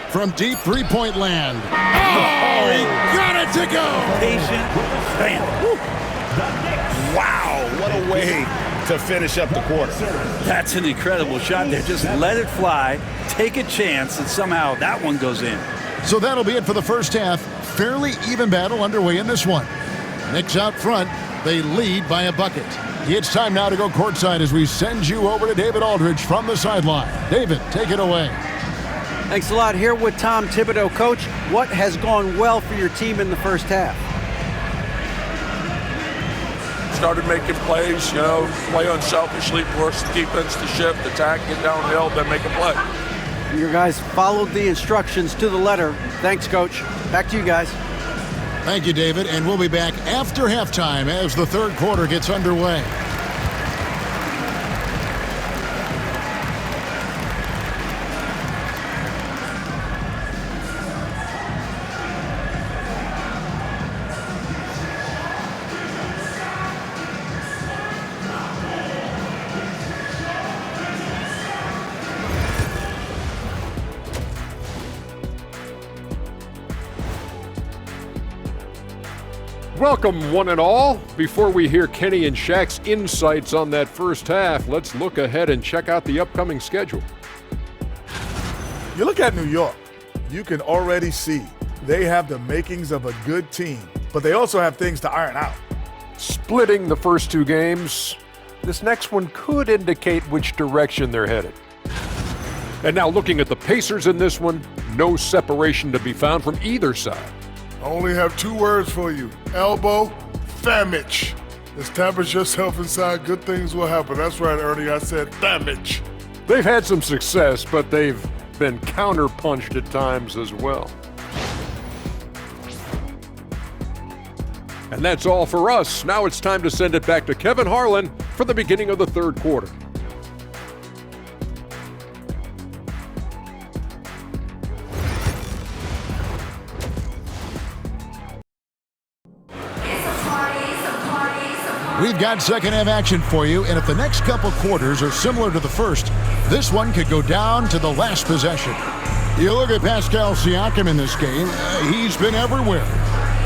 From deep three-point land. Oh, he got it to go. Patient. Bam. Woo. Wow, what a way to finish up the quarter. That's an incredible shot there. Just let it fly, take a chance, and somehow that one goes in. So that'll be it for the first half. Fairly even battle underway in this one. Knicks out front. They lead by a bucket. It's time now to go courtside as we send you over to David Aldridge from the sideline. David, take it away. Thanks a lot. Here with Tom Thibodeau. Coach, what has gone well for your team in the first half? Started making plays, play unselfishly, force the defense to shift, attack, get downhill, then make a play. Your guys followed the instructions to the letter. Thanks, Coach. Back to you guys. Thank you, David, and we'll be back after halftime as the third quarter gets underway. Welcome, one and all. Before we hear Kenny and Shaq's insights on that first half, let's look ahead and check out the upcoming schedule. You look at New York, you can already see they have the makings of a good team, but they also have things to iron out. Splitting the first 2 games, this next one could indicate which direction they're headed. And now looking at the Pacers in this one, no separation to be found from either side. I only have 2 words for you. Elbow, famich. Establish yourself inside. Good things will happen. That's right, Ernie. I said damage. They've had some success, but they've been counterpunched at times as well. And that's all for us. Now it's time to send it back to Kevin Harlan for the beginning of the third quarter. We've got second half action for you, and if the next couple quarters are similar to the first, this one could go down to the last possession. You look at Pascal Siakam in this game, he's been everywhere.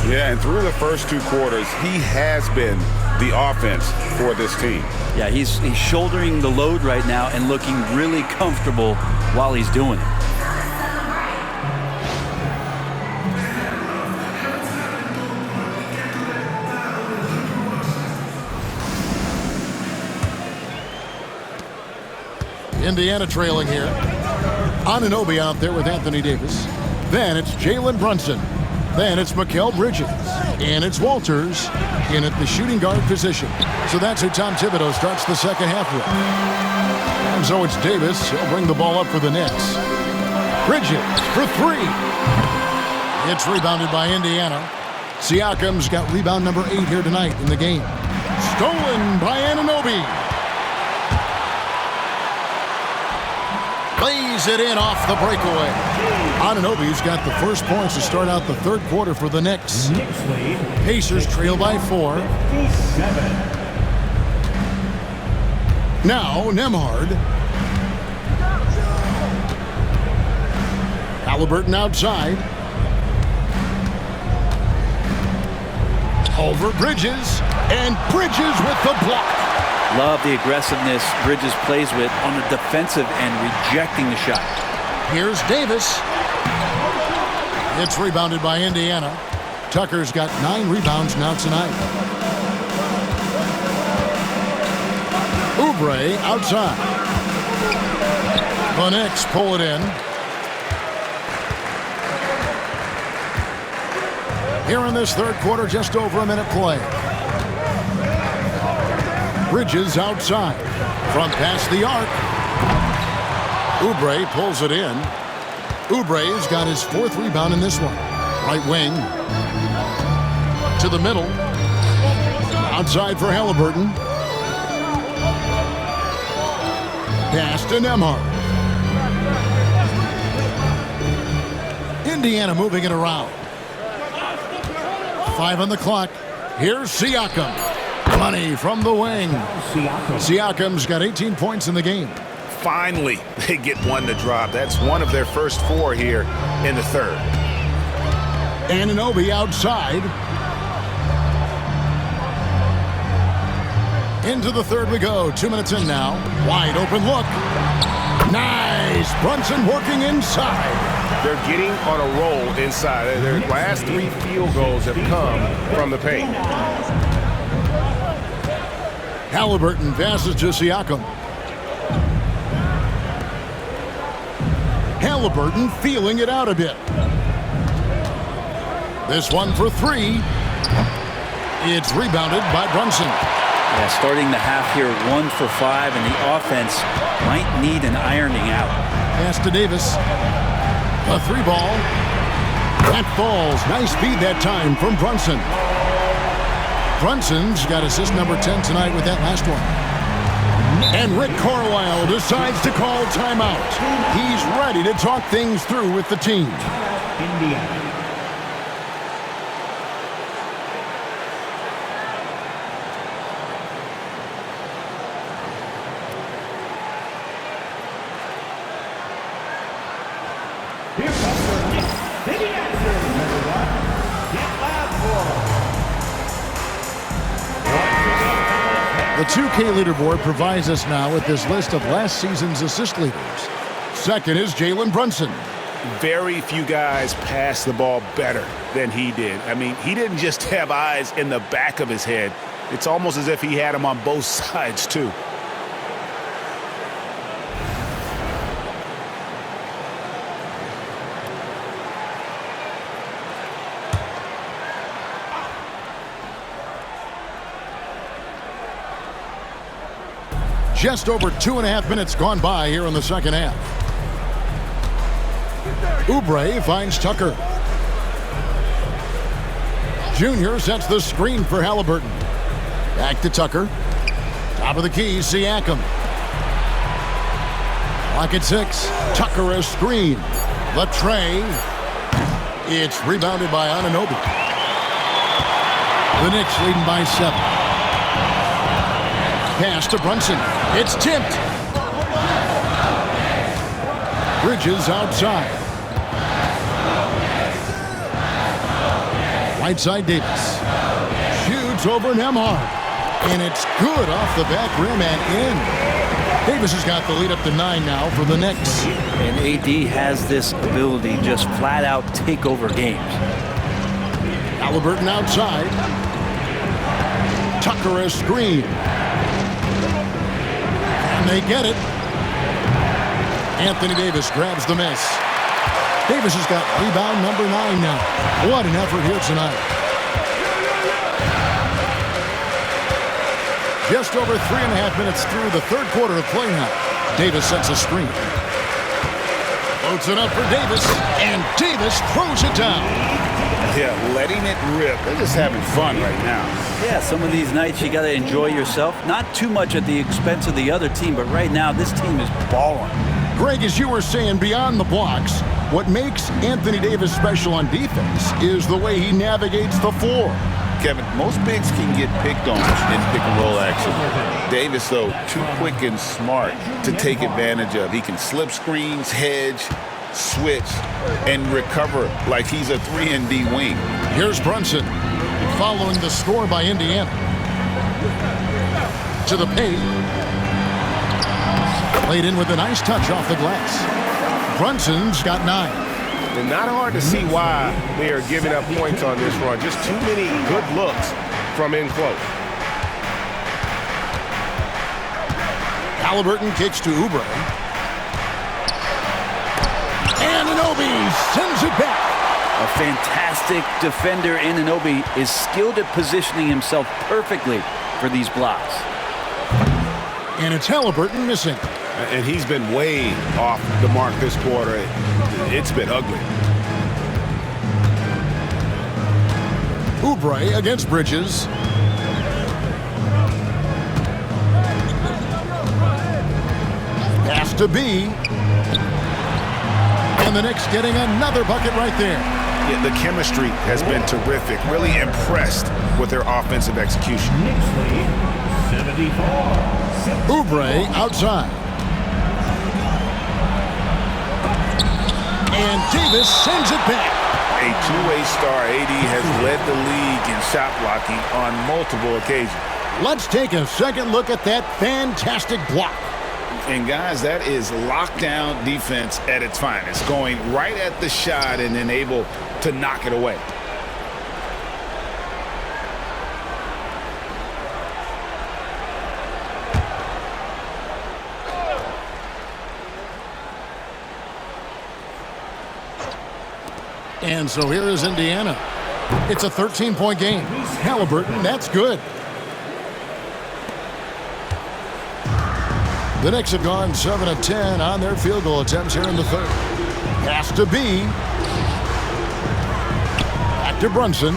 Yeah, and through the first two quarters, he has been the offense for this team. Yeah, he's shouldering the load right now and looking really comfortable while he's doing it. Indiana trailing here. Anunoby out there with Anthony Davis. Then it's Jalen Brunson. Then it's Mikal Bridges. And it's Walters in at the shooting guard position. So that's who Tom Thibodeau starts the second half with. And so it's Davis. He'll bring the ball up for the Knicks. Bridges for three. It's rebounded by Indiana. Siakam's got rebound number 8 here tonight in the game. Stolen by Anunoby. Lays it in off the breakaway. Anunoby's got the first points to start out the third quarter for the Knicks. Pacers trail by 4. Now Nembhard. Halliburton outside. Over Bridges. And Bridges with the block. Love the aggressiveness Bridges plays with on the defensive end, rejecting the shot. Here's Davis. It's rebounded by Indiana. Tucker's got 9 rebounds now tonight. Oubre outside. The Knicks pull it in. Here in this third quarter, just over a minute play. Bridges outside. Front past the arc. Oubre pulls it in. Oubre's got his 4th rebound in this one. Right wing. To the middle. Outside for Halliburton. Pass to Nembhard. Indiana moving it around. 5 on the clock. Here's Siakam. Money from the wing. Siakam's got 18 points in the game. Finally, they get one to drop. That's one of their first 4 here in the third. Anunoby outside. Into the third we go. 2 minutes in now. Wide open look. Nice. Brunson working inside. They're getting on a roll inside. Their last 3 field goals have come from the paint. Halliburton passes to Siakam. Halliburton feeling it out a bit. This one for 3. It's rebounded by Brunson. Yeah, starting the half here 1 for 5, and the offense might need an ironing out. Pass to Davis. A 3-ball. That falls. Nice feed that time from Brunson. Brunson's got assist number 10 tonight with that last one. And Rick Carlisle decides to call timeout. He's ready to talk things through with the team. Indiana. Here comes the Knicks. Big answer, number 1. Get loud for. The 2K leaderboard provides us now with this list of last season's assist leaders. Second is Jalen Brunson. Very few guys pass the ball better than he did. I mean, he didn't just have eyes in the back of his head. It's almost as if he had them on both sides, too. Just over 2.5 minutes gone by here in the second half. Oubre finds Tucker. Junior sets the screen for Halliburton. Back to Tucker. Top of the key, Siakam. Clock at 6. Tucker a screen. The tray. It's rebounded by Anunoby. The Knicks leading by 7. Pass to Brunson. It's tipped. Bridges outside. Right side Davis. Shoots over Nembhard. And it's good off the back rim and in. Davis has got the lead up to 9 now for the Knicks. And AD has this ability to just flat out take over games. Halliburton outside. Tucker a screen. And they get it. Anthony Davis grabs the miss. Davis has got rebound number 9 now. What an effort here tonight. Just over 3.5 minutes through the third quarter of play now. Davis sets a screen. Floats it up for Davis, and Davis throws it down. Yeah, letting it rip. They're just having fun right now. Yeah, some of these nights you got to enjoy yourself. Not too much at the expense of the other team, but right now this team is balling. Greg, as you were saying, beyond the blocks, what makes Anthony Davis special on defense is the way he navigates the floor. Kevin, most bigs can get picked on in pick-and-roll action. Davis, though, too quick and smart to take advantage of. He can slip screens, hedge, switch, and recover like he's a 3-and-D wing. Here's Brunson following the score by Indiana. To the paint. Played in with a nice touch off the glass. Brunson's got 9. And not hard to see why they are giving up points on this run. Just too many good looks from in close. Halliburton kicks to Oubre. Anunoby sends it back. A fantastic defender. Anunoby is skilled at positioning himself perfectly for these blocks. And it's Halliburton missing. And he's been way off the mark this quarter. It's been ugly. Oubre against Bridges. Pass to B. And the Knicks getting another bucket right there. Yeah, the chemistry has been terrific. Really impressed with their offensive execution. Knicks lead 74. Oubre outside. And Davis sends it back. A two-way star, AD has led the league in shot blocking on multiple occasions. Let's take a second look at that fantastic block. And guys, that is lockdown defense at its finest. Going right at the shot and then able to knock it away. And so here is Indiana. It's a 13-point game. Halliburton, that's good. The Knicks have gone 7 of 10 on their field goal attempts here in the third. Pass to B. Back to Brunson.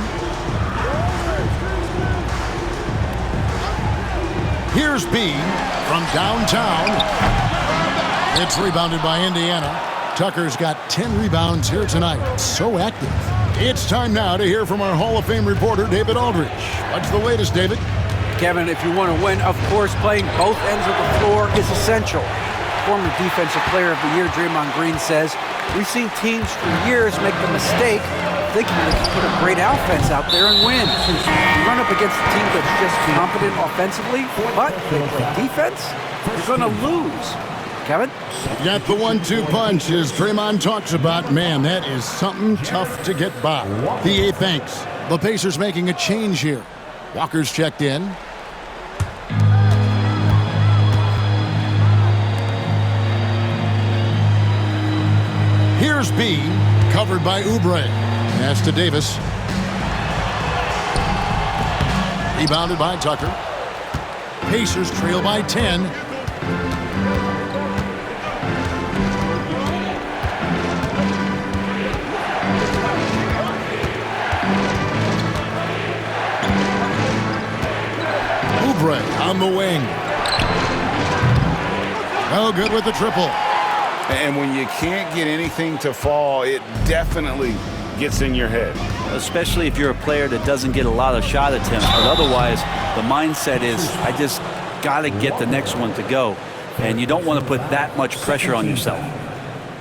Here's B from downtown. It's rebounded by Indiana. Tucker's got 10 rebounds here tonight. So active. It's time now to hear from our Hall of Fame reporter, David Aldridge. What's the latest, David? Kevin, if you want to win, of course, playing both ends of the floor is essential. Former Defensive Player of the Year, Draymond Green, says, we've seen teams for years make the mistake of thinking they can put a great offense out there and win. You run up against a team that's just competent offensively, but they play defense, you're going to lose. Kevin? Got the 1-2 punch, as Draymond talks about. Man, that is something tough to get by. The thanks. The Pacers making a change here. Walker's checked in. Here's B, covered by Oubre. Pass to Davis. Rebounded by Tucker. Pacers trail by 10. Oubre on the wing. Oh, good with the triple. And when you can't get anything to fall, it definitely gets in your head. Especially if you're a player that doesn't get a lot of shot attempts. But otherwise, the mindset is, I just got to get the next one to go. And you don't want to put that much pressure on yourself.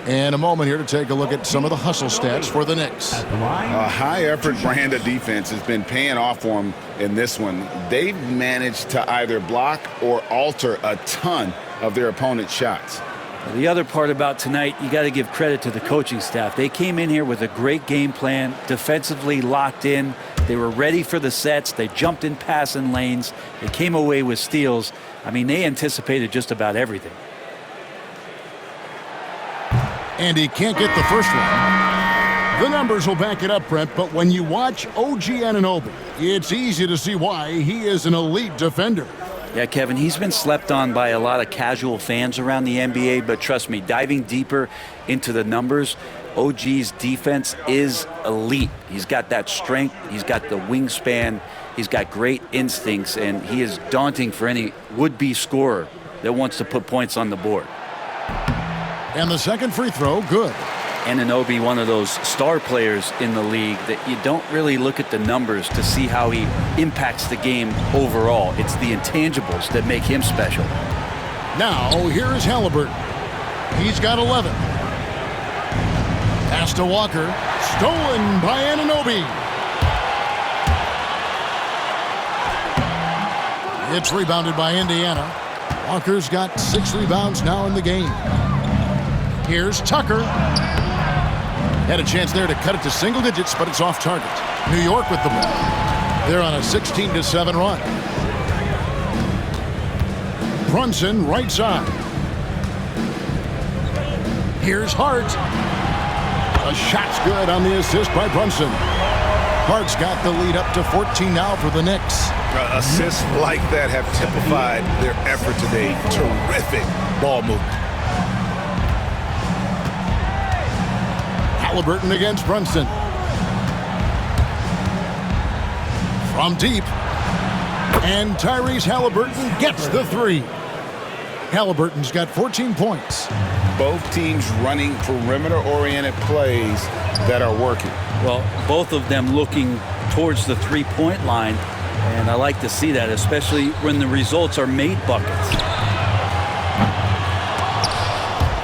And a moment here to take a look at some of the hustle stats for the Knicks. A high-effort brand of defense has been paying off for them in this one. They've managed to either block or alter a ton of their opponent's shots. The other part about tonight, you got to give credit to the coaching staff. They came in here with a great game plan, defensively locked in. They were ready for the sets. They jumped in passing lanes. They came away with steals. I mean, they anticipated just about everything. And he can't get the first one. The numbers will back it up, Brent, but when you watch OG Anunoby, it's easy to see why he is an elite defender. Yeah, Kevin, he's been slept on by a lot of casual fans around the NBA, but trust me, diving deeper into the numbers, OG's defense is elite. He's got that strength, he's got the wingspan, he's got great instincts, and he is daunting for any would-be scorer that wants to put points on the board. And the second free throw, good. Anunoby, one of those star players in the league that you don't really look at the numbers to see how he impacts the game overall. It's the intangibles that make him special. Now, here is Halliburton. He's got 11. Pass to Walker. Stolen by Anunoby. It's rebounded by Indiana. Walker's got 6 rebounds now in the game. Here's Tucker. Had a chance there to cut it to single digits, but it's off target. New York with the ball. They're on a 16-7 run. Brunson right side. Here's Hart. A shot's good on the assist by Brunson. Hart's got the lead up to 14 now for the Knicks. Assists like that have typified their effort today. Terrific ball movement. Halliburton against Brunson. From deep. And Tyrese Halliburton gets the 3. Halliburton's got 14 points. Both teams running perimeter-oriented plays that are working. Well, both of them looking towards the three-point line, and I like to see that, especially when the results are made buckets.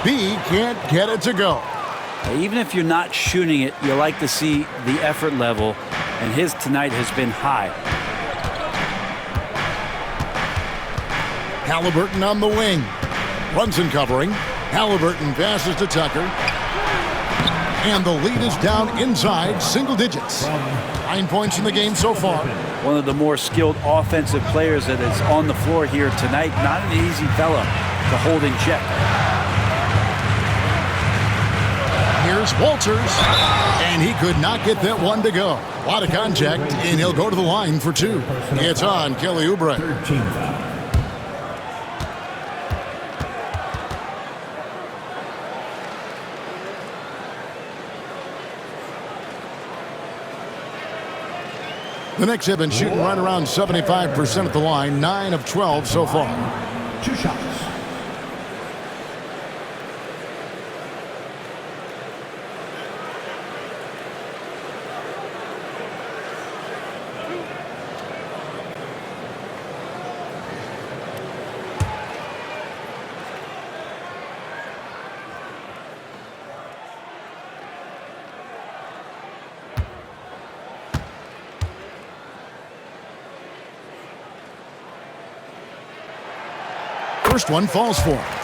B can't get it to go. Even if you're not shooting it, you like to see the effort level, and his tonight has been high. Halliburton on the wing. Brunson covering. Halliburton passes to Tucker. And the lead is down inside single digits. 9 points in the game so far. One of the more skilled offensive players that is on the floor here tonight. Not an easy fella to hold in check. Here's Walters, and he could not get that one to go. A lot of contact, and he'll go to the line for 2. It's on Kelly Oubre. The Knicks have been shooting right around 75% at the line, 9 of 12 so far. 2 shots. First one falls for him.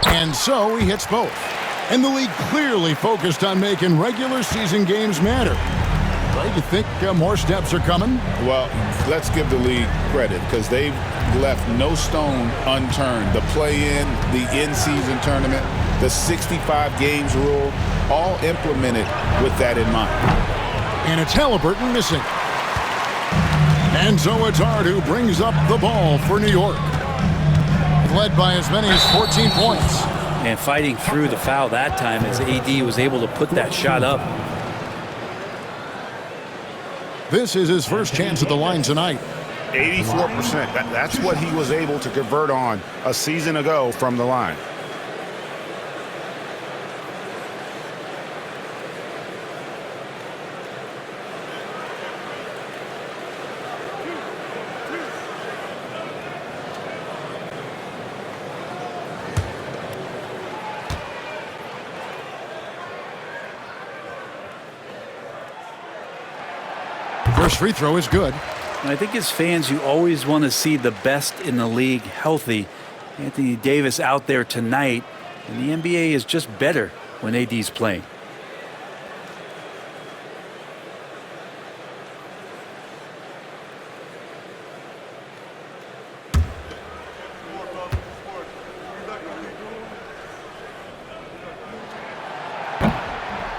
And so he hits both. And the league clearly focused on making regular season games matter. Right, you think more steps are coming? Well, let's give the league credit because they've left no stone unturned. The play-in, the in-season tournament, the 65 games rule, all implemented with that in mind. And it's Halliburton missing. And so it's Hart who brings up the ball for New York. Led by as many as 14 points. And fighting through the foul that time as AD was able to put that shot up. This is his first chance at the line tonight. 84%. That's what he was able to convert on a season ago from the line. First free throw is good. And I think as fans, you always want to see the best in the league healthy. Anthony Davis out there tonight, and the NBA is just better when AD's playing.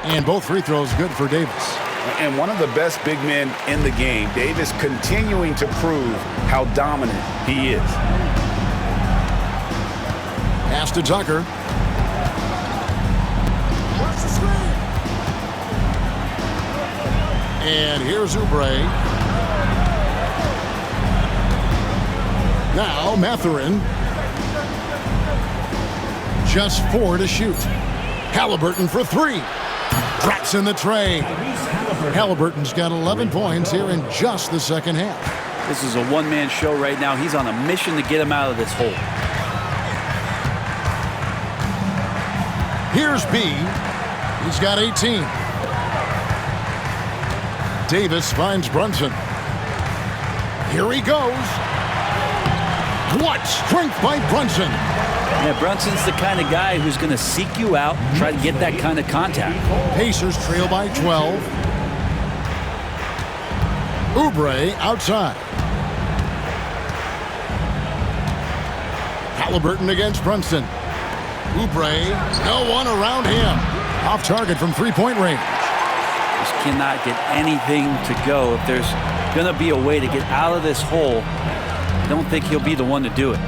And both free throws good for Davis. And one of the best big men in the game, Davis continuing to prove how dominant he is. Pass to Tucker. And here's Oubre. Now Mathurin. Just 4 to shoot. Halliburton for 3. Drops in the tray. Halliburton's got 11 points here in just the second half. This is a one-man show right now. He's on a mission to get him out of this hole. Here's B. He's got 18. Davis finds Brunson. Here he goes. What strength by Brunson. Yeah, Brunson's the kind of guy who's going to seek you out, try to get that kind of contact. Pacers trail by 12. Oubre outside. Halliburton against Brunson. Oubre, no one around him. Off target from three-point range. Just cannot get anything to go. If there's going to be a way to get out of this hole, I don't think he'll be the one to do it.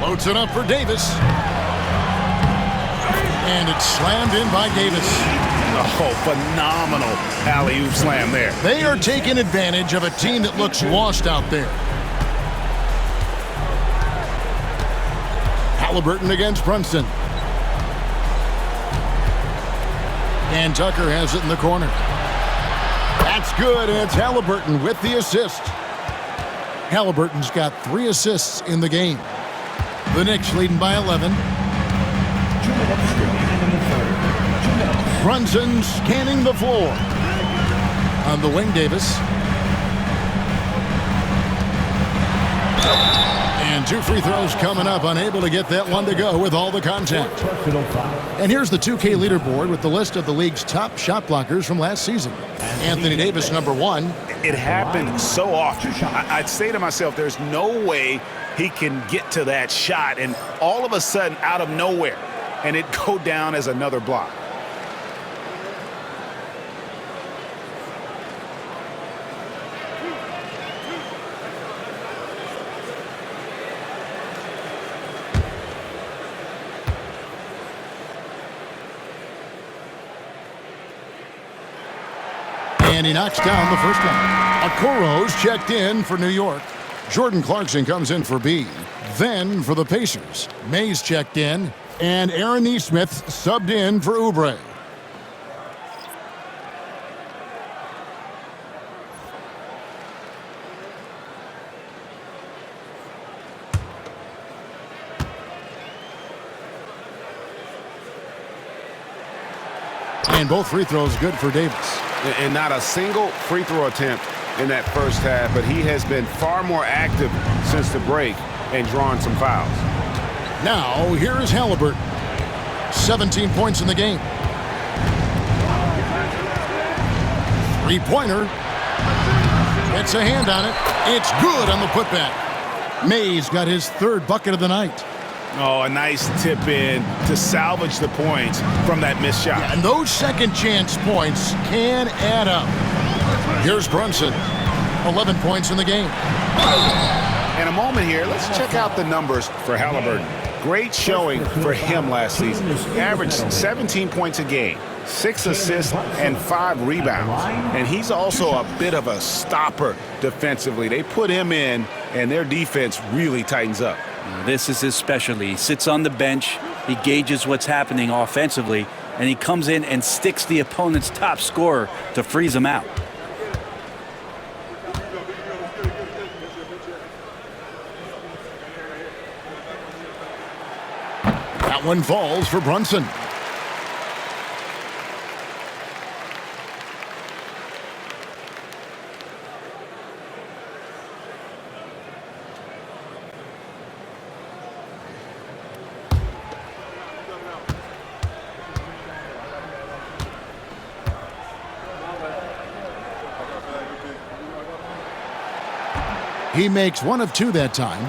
Loads it up for Davis. And it's slammed in by Davis. Oh, phenomenal alley-oop slam there. They are taking advantage of a team that looks lost out there. Halliburton against Brunson. And Tucker has it in the corner. That's good, and it's Halliburton with the assist. Halliburton's got 3 assists in the game. The Knicks leading by 11. 2 minutes remaining in the third. 2 minutes. Brunson scanning the floor. On the wing, Davis. And 2 free throws coming up, unable to get that one to go with all the contact. Personal foul. And here's the 2K leaderboard with the list of the league's top shot blockers from last season. Anthony Davis, number 1. It happened so often. I'd say to myself, there's no way he can get to that shot, and all of a sudden, out of nowhere, and it go down as another block. And he knocks down the first one. Okoro's checked in for New York. Jordan Clarkson comes in for B. Then for the Pacers, Mays checked in, and Aaron Nesmith subbed in for Oubre. And both free throws good for Davis. And not a single free throw attempt in that first half, but he has been far more active since the break. and drawing some fouls. Now, here is Halliburton. 17 points in the game. Three-pointer. Gets a hand on it. It's good on the putback. Mays got his third bucket of the night. Oh, a nice tip in to salvage the points from that missed shot. Yeah, and those second chance points can add up. Here's Brunson. 11 points in the game. In a moment here, let's check out the numbers for Halliburton. Great showing for him last season. He averaged 17 points a game, 6 assists, and 5 rebounds. And he's also a bit of a stopper defensively. They put him in, and their defense really tightens up. This is his specialty. He sits on the bench, he gauges what's happening offensively, and he comes in and sticks the opponent's top scorer to freeze him out. That one falls for Brunson. He makes 1 of 2 that time.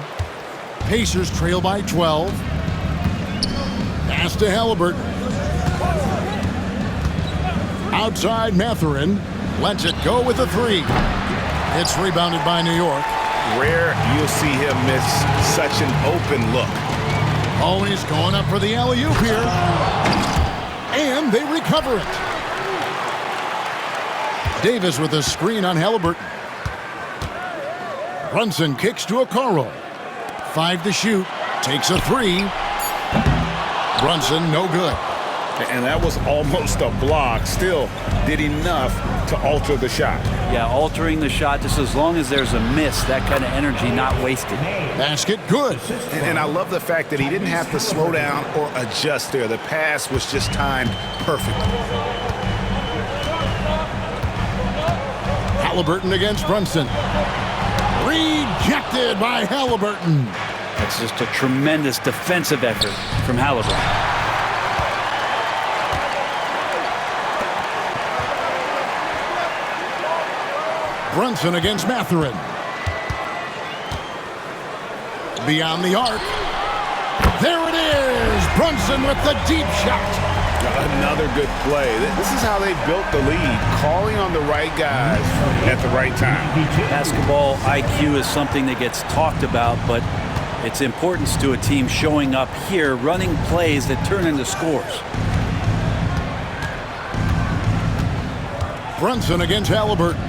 Pacers trail by 12. Pass to Halliburton. Outside Mathurin. Lets it go with a 3. It's rebounded by New York. Rare you'll see him miss such an open look. Always going up for the alley-oop here. And they recover it. Davis with a screen on Halliburton. Brunson kicks to Okoro. 5 to shoot. Takes a 3. Brunson, no good. And that was almost a block. Still did enough to alter the shot. Yeah, altering the shot just as long as there's a miss, that kind of energy not wasted. Basket good. And I love the fact that he didn't have to slow down or adjust there. The pass was just timed perfectly. Halliburton against Brunson. Rejected by Halliburton. That's just a tremendous defensive effort from Halliburton. Brunson against Mathurin. Beyond the arc. There it is. Brunson with the deep shot. Another good play. This is how they built the lead, calling on the right guys at the right time. Basketball IQ is something that gets talked about, but its importance to a team showing up here, running plays that turn into scores. Brunson against Halliburton.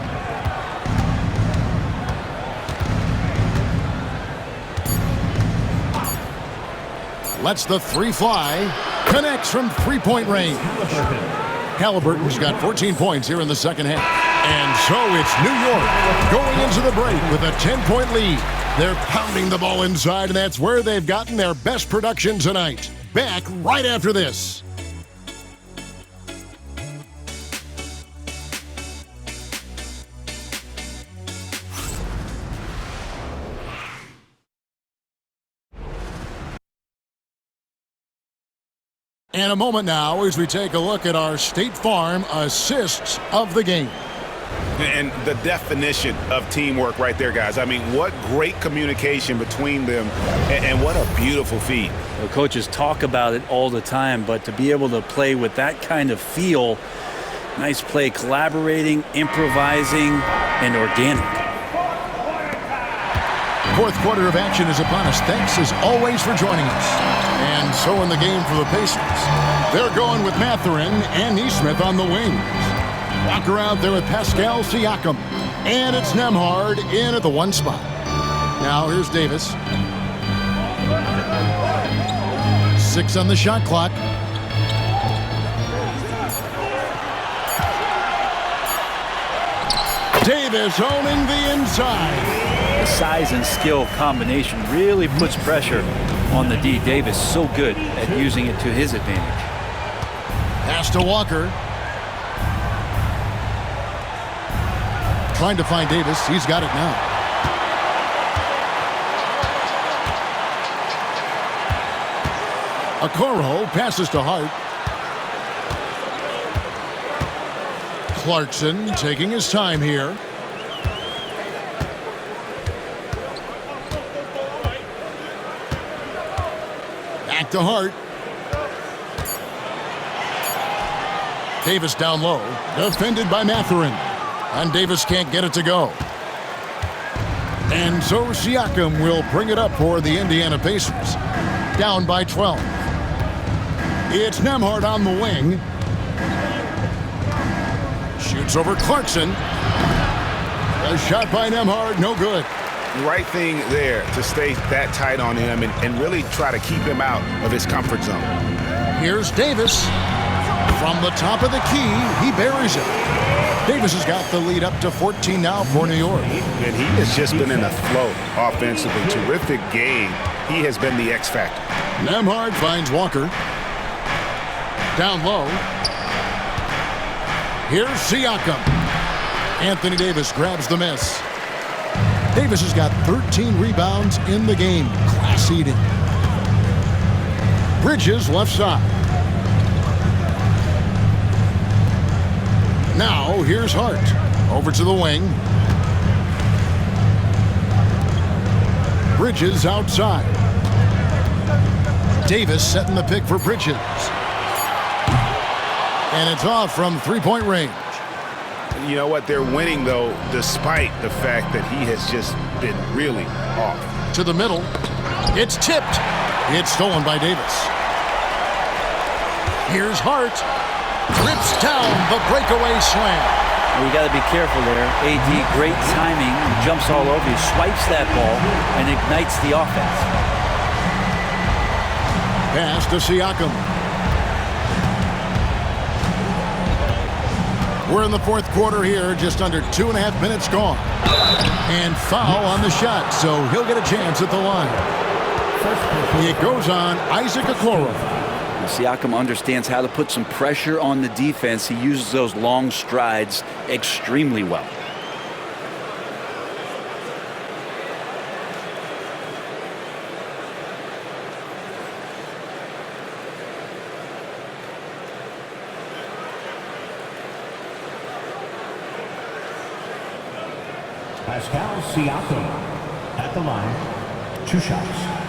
Lets the 3 fly. Connects from three-point range. Halliburton's got 14 points here in the second half. And so it's New York going into the break with a 10-point lead. They're pounding the ball inside, and that's where they've gotten their best production tonight. Back right after this. And a moment now as we take a look at our State Farm assists of the game. And the definition of teamwork right there, guys. I mean, what great communication between them, and what a beautiful feat. The coaches talk about it all the time, but to be able to play with that kind of feel, nice play, collaborating, improvising, and organic. Fourth quarter of action is upon us. Thanks as always for joining us. And so in the game for the Pacers, they're going with Mathurin and Nesmith on the wings. Walker out there with Pascal Siakam. And it's Nembhard in at the 1 spot. Now here's Davis. 6 on the shot clock. Davis owning the inside. The size and skill combination really puts pressure on the D. Davis so good at using it to his advantage. Pass to Walker. Trying to find Davis. He's got it now. Okoro passes to Hart. Clarkson taking his time here. Back to Hart. Davis down low. Defended by Mathurin. And Davis can't get it to go. And so Siakam will bring it up for the Indiana Pacers. Down by 12. It's Nembhard on the wing. Shoots over Clarkson. A shot by Nembhard, no good. Right thing there to stay that tight on him and really try to keep him out of his comfort zone. Here's Davis. From the top of the key, he buries it. Davis has got the lead up to 14 now for New York. And he has just been in a flow offensively. Terrific game. He has been the X factor. Nembhard finds Walker. Down low. Here's Siakam. Anthony Davis grabs the miss. Davis has got 13 rebounds in the game. Class eating. Bridges left side. Now here's Hart. Over to the wing. Bridges outside. Davis setting the pick for Bridges. And it's off from three-point range. You know what? They're winning, though, despite the fact that he has just been really off. To the middle. It's tipped. It's stolen by Davis. Here's Hart. Rips down the breakaway slam. We got to be careful there. AD, great timing. Jumps all over you, swipes that ball, and ignites the offense. Pass to Siakam. We're in the fourth quarter here, just under 2.5 minutes gone. And foul on the shot, so he'll get a chance at the line. It goes on Isaac Okoro. Siakam understands how to put some pressure on the defense. He uses those long strides extremely well. Pascal Siakam at the line. 2 shots.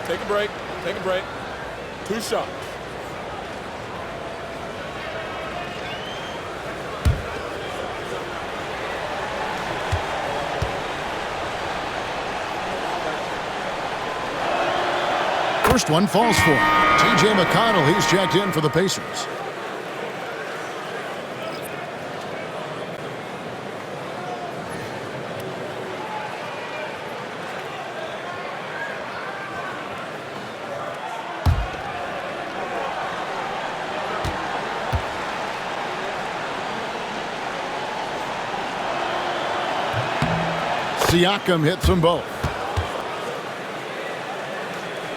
Take a break. Take a break. 2 shots. First one falls for T.J. McConnell. He's checked in for the Pacers. Siakam hits them both.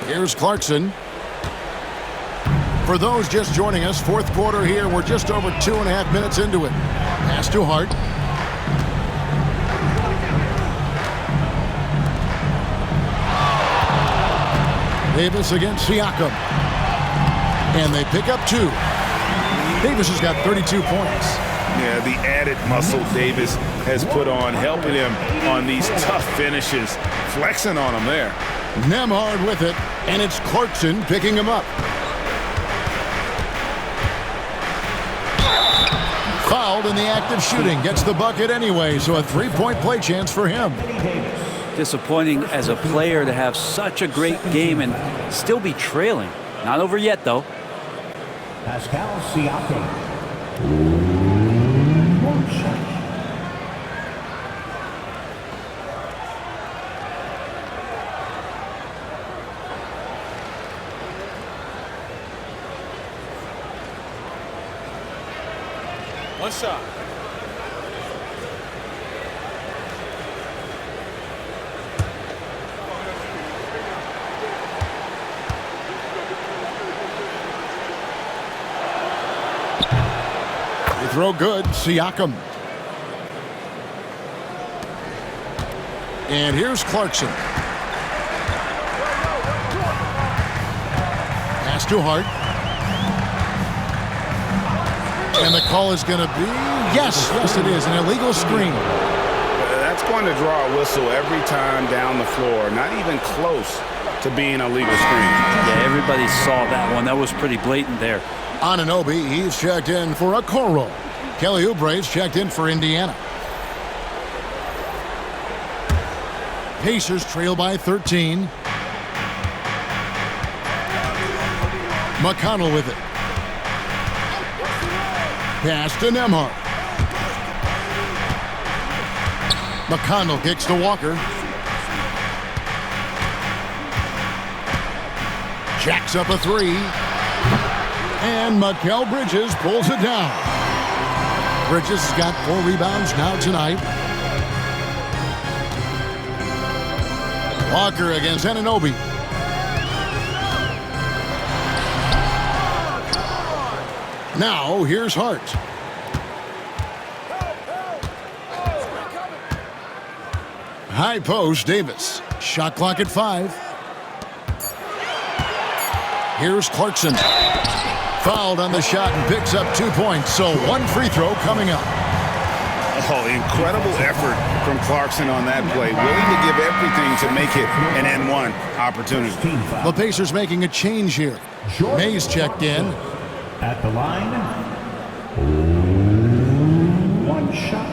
Here's Clarkson. For those just joining us, fourth quarter here. We're just over 2.5 minutes into it. Pass to Hart. Davis against Siakam. And they pick up 2. Davis has got 32 points. Yeah, the added muscle Davis has put on, helping him on these tough finishes, flexing on him there. Nembhard with it, and it's Clarkson picking him up. Fouled in the act of shooting, gets the bucket anyway, so a 3-point play chance for him. Disappointing as a player to have such a great game and still be trailing. Not over yet, though. Pascal Siakam. 1 shot. One shot. Throw good, Siakam. And here's Clarkson. Pass to Hart. And the call is going to be, yes, it is, an illegal screen. That's going to draw a whistle every time down the floor. Not even close to being a legal screen. Yeah, everybody saw that one. That was pretty blatant there. Anunoby, he's checked in for Okoro. Kelly Oubre's checked in for Indiana. Pacers trail by 13. McConnell with it. Pass to Nembhard. McConnell kicks to Walker. Jacks up a three. And Mikal Bridges pulls it down. Bridges has got 4 rebounds now tonight. Walker against Anunoby. Now here's Hart. High post, Davis. Shot clock at 5. Here's Clarkson. Fouled on the shot and picks up 2 points. So 1 free throw coming up. Oh, incredible effort from Clarkson on that play. Willing to give everything to make it an N1 opportunity. The Pacers making a change here. Mays checked in. At the line, 1 shot.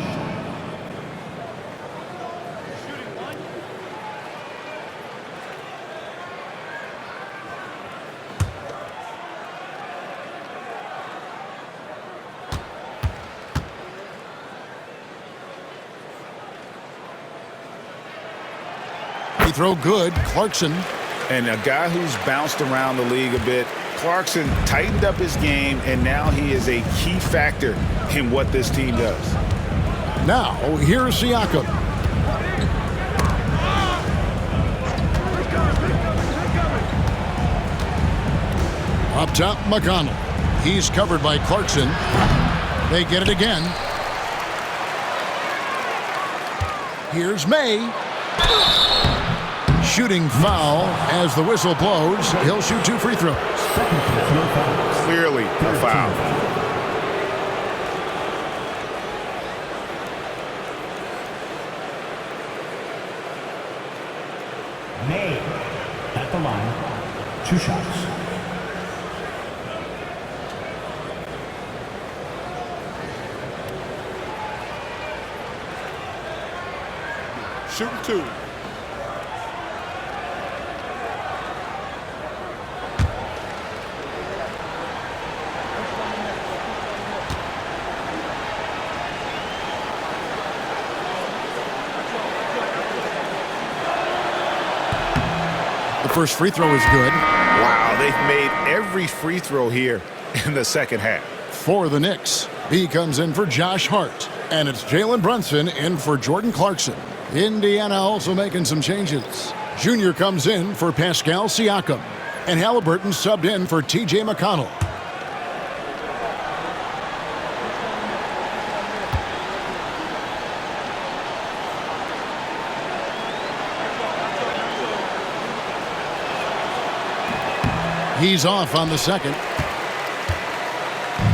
Free throw good. Clarkson. And a guy who's bounced around the league a bit. Clarkson tightened up his game, and now he is a key factor in what this team does. Now, here's Siakam. Up top, McConnell. He's covered by Clarkson. They get it again. Here's May. Shooting foul as the whistle blows. He'll shoot 2 free throws. Clearly a foul. May at the line, 2 shots. Shooting 2. The first free throw is good. Wow, they've made every free throw here in the second half. For the Knicks, B comes in for Josh Hart. And it's Jalen Brunson in for Jordan Clarkson. Indiana also making some changes. Junior comes in for Pascal Siakam. And Halliburton subbed in for T.J. McConnell. He's off on the second.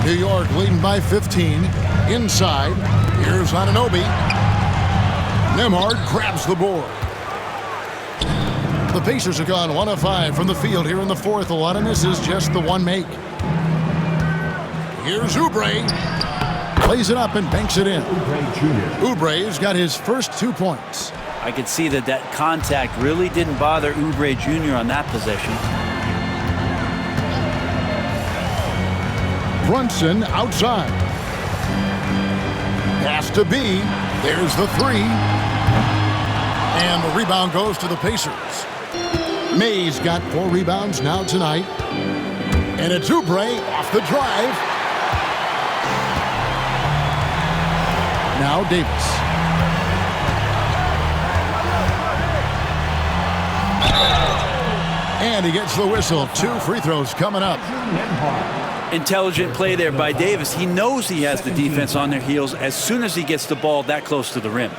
New York leading by 15. Inside, here's Anunoby. Nembhard grabs the board. The Pacers have gone 1 of 5 from the field here in the fourth. A lot of misses, just the 1 make. Here's Oubre. Plays it up and banks it in. Oubre's got his first 2 points. I could see that contact really didn't bother Oubre Jr. on that possession. Brunson outside. Pass to B. There's the 3. And the rebound goes to the Pacers. May's got 4 rebounds now tonight. And it's Oubre off the drive. Now Davis. And he gets the whistle. 2 free throws coming up. Intelligent play there by Davis. He knows he has the defense on their heels as soon as he gets the ball that close to the rim.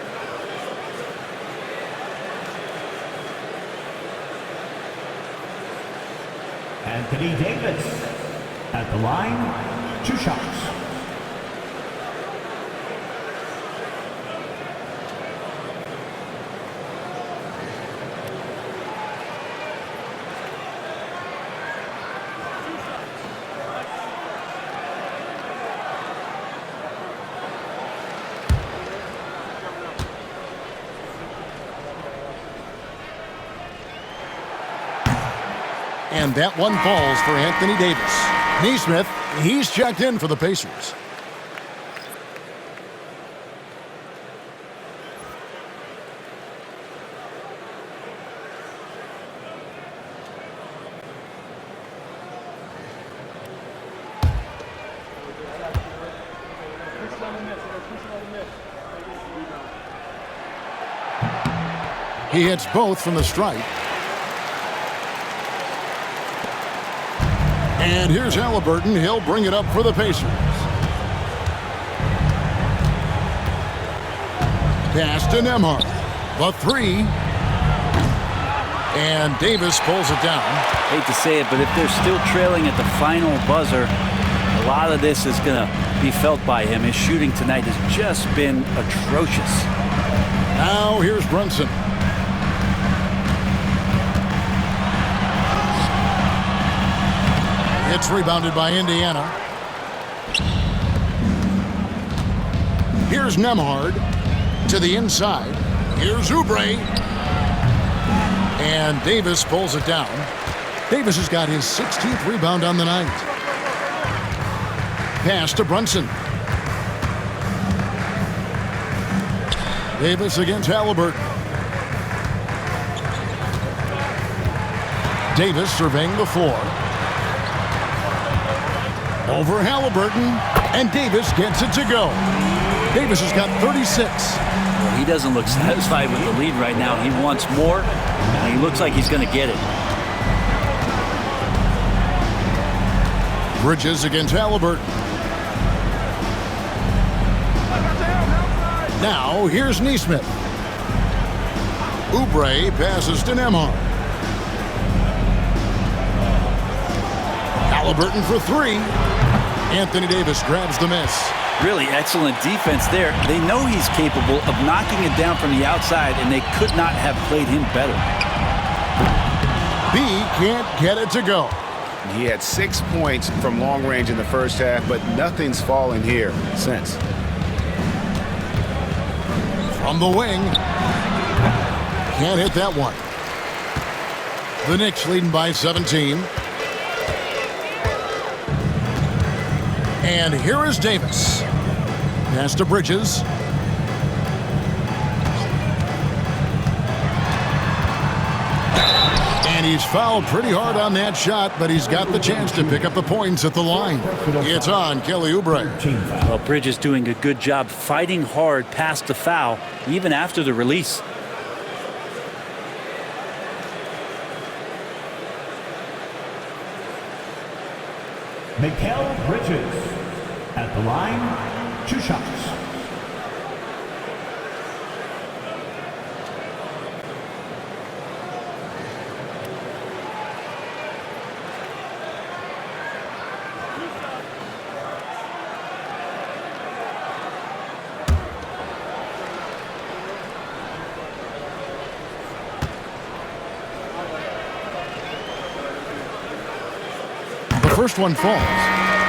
Anthony Davis. At the line, 2 shots. And that one falls for Anthony Davis. Neesmith, he's checked in for the Pacers. He hits both from the stripe. And here's Halliburton. He'll bring it up for the Pacers. Pass to Nembhard. The 3. And Davis pulls it down. Hate to say it, but if they're still trailing at the final buzzer, a lot of this is going to be felt by him. His shooting tonight has just been atrocious. Now here's Brunson. It's rebounded by Indiana. Here's Nembhard to the inside. Here's Oubre. And Davis pulls it down. Davis has got his 16th rebound on the night. Pass to Brunson. Davis against Halliburton. Davis surveying the floor. Over Halliburton, and Davis gets it to go. Davis has got 36. Well, he doesn't look satisfied with the lead right now. He wants more, and he looks like he's going to get it. Bridges against Halliburton. Now, here's Neesmith. Oubre passes to Nembhard. Halliburton for 3. Anthony Davis grabs the miss. Really excellent defense there. They know he's capable of knocking it down from the outside, and they could not have played him better. B can't get it to go. He had 6 points from long range in the first half, but nothing's fallen here since. From the wing. Can't hit that one. The Knicks leading by 17. And here is Davis. Pass to Bridges. And he's fouled pretty hard on that shot, but he's got the chance to pick up the points at the line. It's on Kelly Oubre. Well, Bridges doing a good job fighting hard past the foul, even after the release. Mikal Bridges. At the line, 2 shots. The first one falls.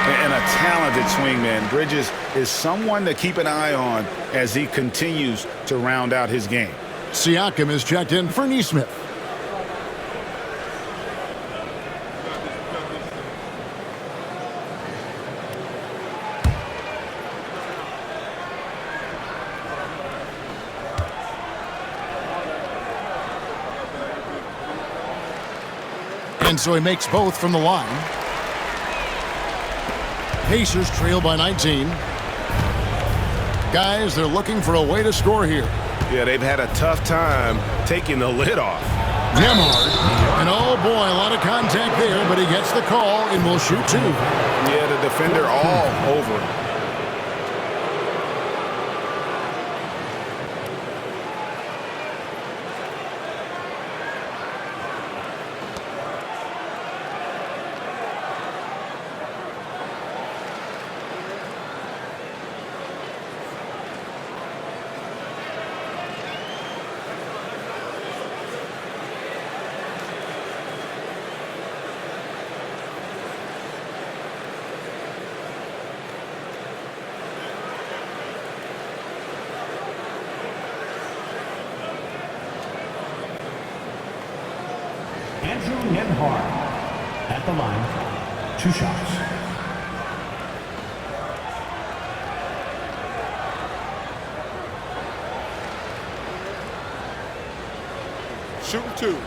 And a talented swingman. Bridges is someone to keep an eye on as he continues to round out his game. Siakam is checked in for Neesmith. And so he makes both from the line. Pacers trail by 19. Guys, they're looking for a way to score here. Yeah, they've had a tough time taking the lid off. Nembhard. And oh boy, a lot of contact there, but he gets the call and will shoot 2. Yeah, the defender all over him. At the line, 2 shots. Shooting 2.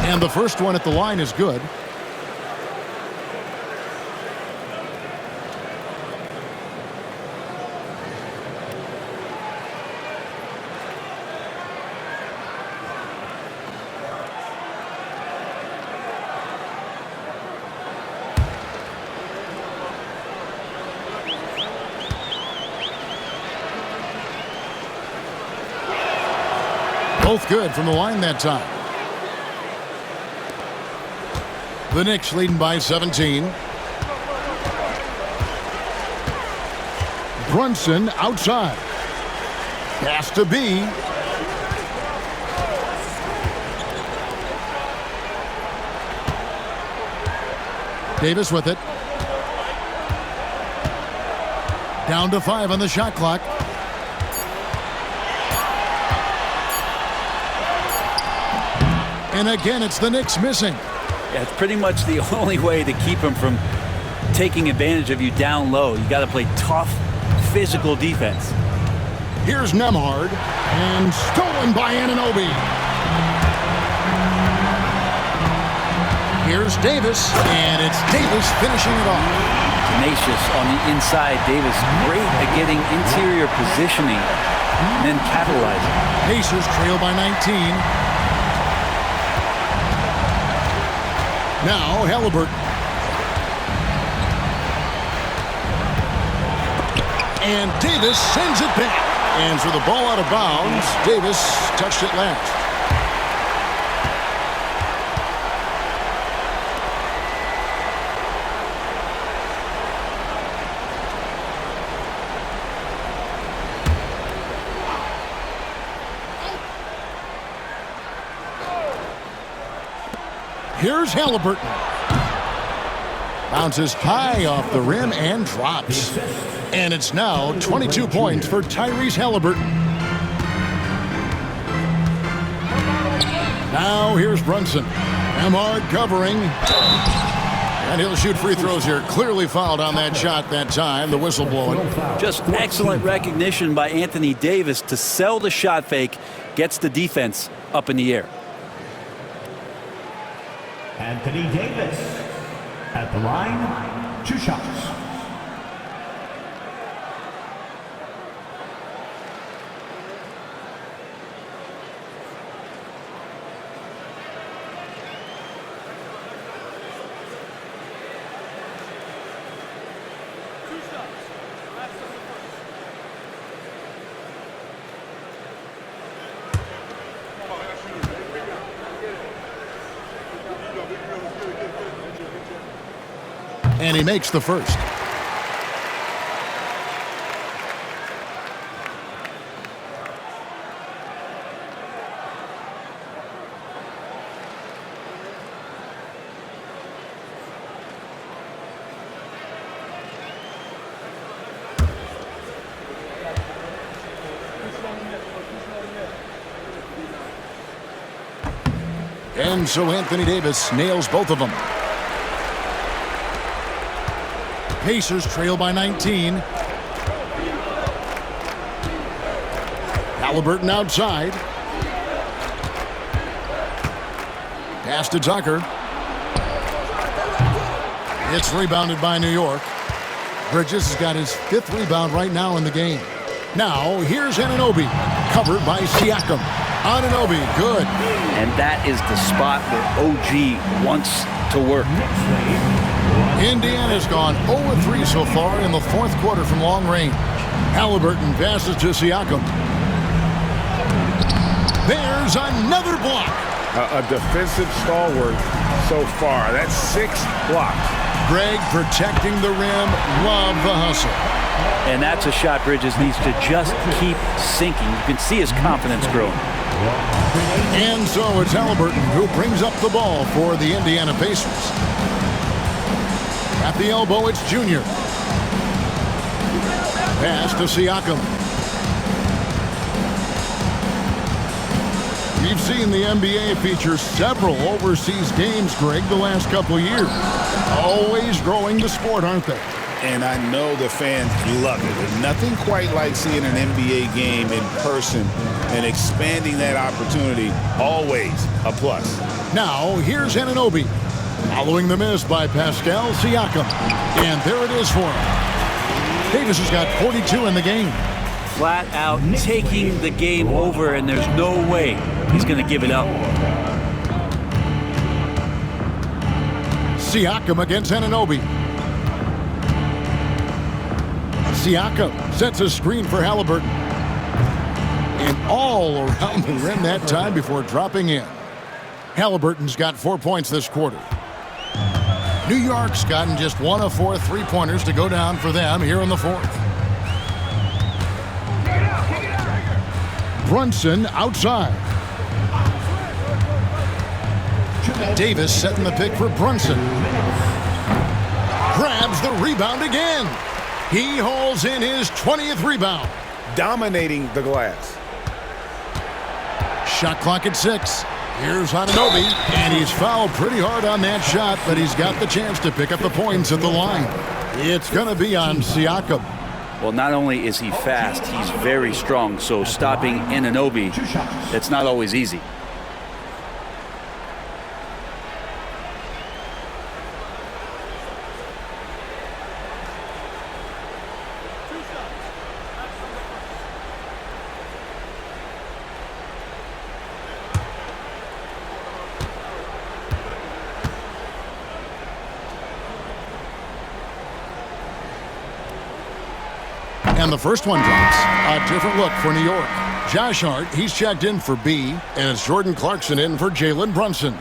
And the first one at the line is good. Both good from the line that time. The Knicks leading by 17. Brunson outside. Has to be. Davis with it. Down to 5 on the shot clock. And again, it's the Knicks missing. Yeah, it's pretty much the only way to keep him from taking advantage of you down low. You got to play tough, physical defense. Here's Nemhard, and stolen by Anunoby. Here's Davis, and it's Davis finishing it off. Tenacious on the inside. Davis great at getting interior positioning and then capitalizing. Pacers trail by 19. Now Halliburton. And Davis sends it back. And for the ball out of bounds, Davis touched it last. Here's Halliburton. Bounces high off the rim and drops. And it's now 22 points for Tyrese Halliburton. Now here's Brunson. Nemhard covering. And he'll shoot free throws here. Clearly fouled on that shot that time. The whistle blowing. Just excellent recognition by Anthony Davis to sell the shot fake. Gets the defense up in the air. Anthony Davis. At the line, 2 shots. And he makes the first. And so Anthony Davis nails both of them. Pacers trail by 19. Halliburton outside. Pass to Tucker. It's rebounded by New York. Bridges has got his 5th rebound right now in the game. Now, here's Anunoby. Covered by Siakam. Anunoby, good. And that is the spot where OG wants to work. Indiana's gone 0-3 so far in the 4th quarter from long range. Halliburton passes to Siakam. There's another block. A defensive stalwart so far. That's 6 blocks. Greg protecting the rim. Love the hustle. And that's a shot Bridges needs to just keep sinking. You can see his confidence growing. And so it's Halliburton who brings up the ball for the Indiana Pacers. At the elbow, it's Junior. Pass to Siakam. We've seen the NBA feature several overseas games, Greg, the last couple of years. Always growing the sport, aren't they? And I know the fans love it. There's nothing quite like seeing an NBA game in person and expanding that opportunity. Always a plus. Now, here's Anunoby. Following the miss by Pascal Siakam. And there it is for him. Davis has got 42 in the game. Flat out taking the game over, and there's no way he's going to give it up. Siakam against Anunoby. Siakam sets a screen for Halliburton. And all around the rim that time before dropping in. Halliburton's got 4 points this quarter. New York's gotten just 1 of 4 three-pointers to go down for them here in the fourth. Brunson outside. Davis setting the pick for Brunson. Grabs the rebound again. He hauls in his 20th rebound. Dominating the glass. Shot clock at 6. Here's Anunoby, and he's fouled pretty hard on that shot, but he's got the chance to pick up the points at the line. It's going to be on Siakam. Well, not only is he fast, he's very strong, so stopping Anunoby, it's not always easy. And the first one drops. A different look for New York. Josh Hart, he's checked in for B, and it's Jordan Clarkson in for Jalen Brunson.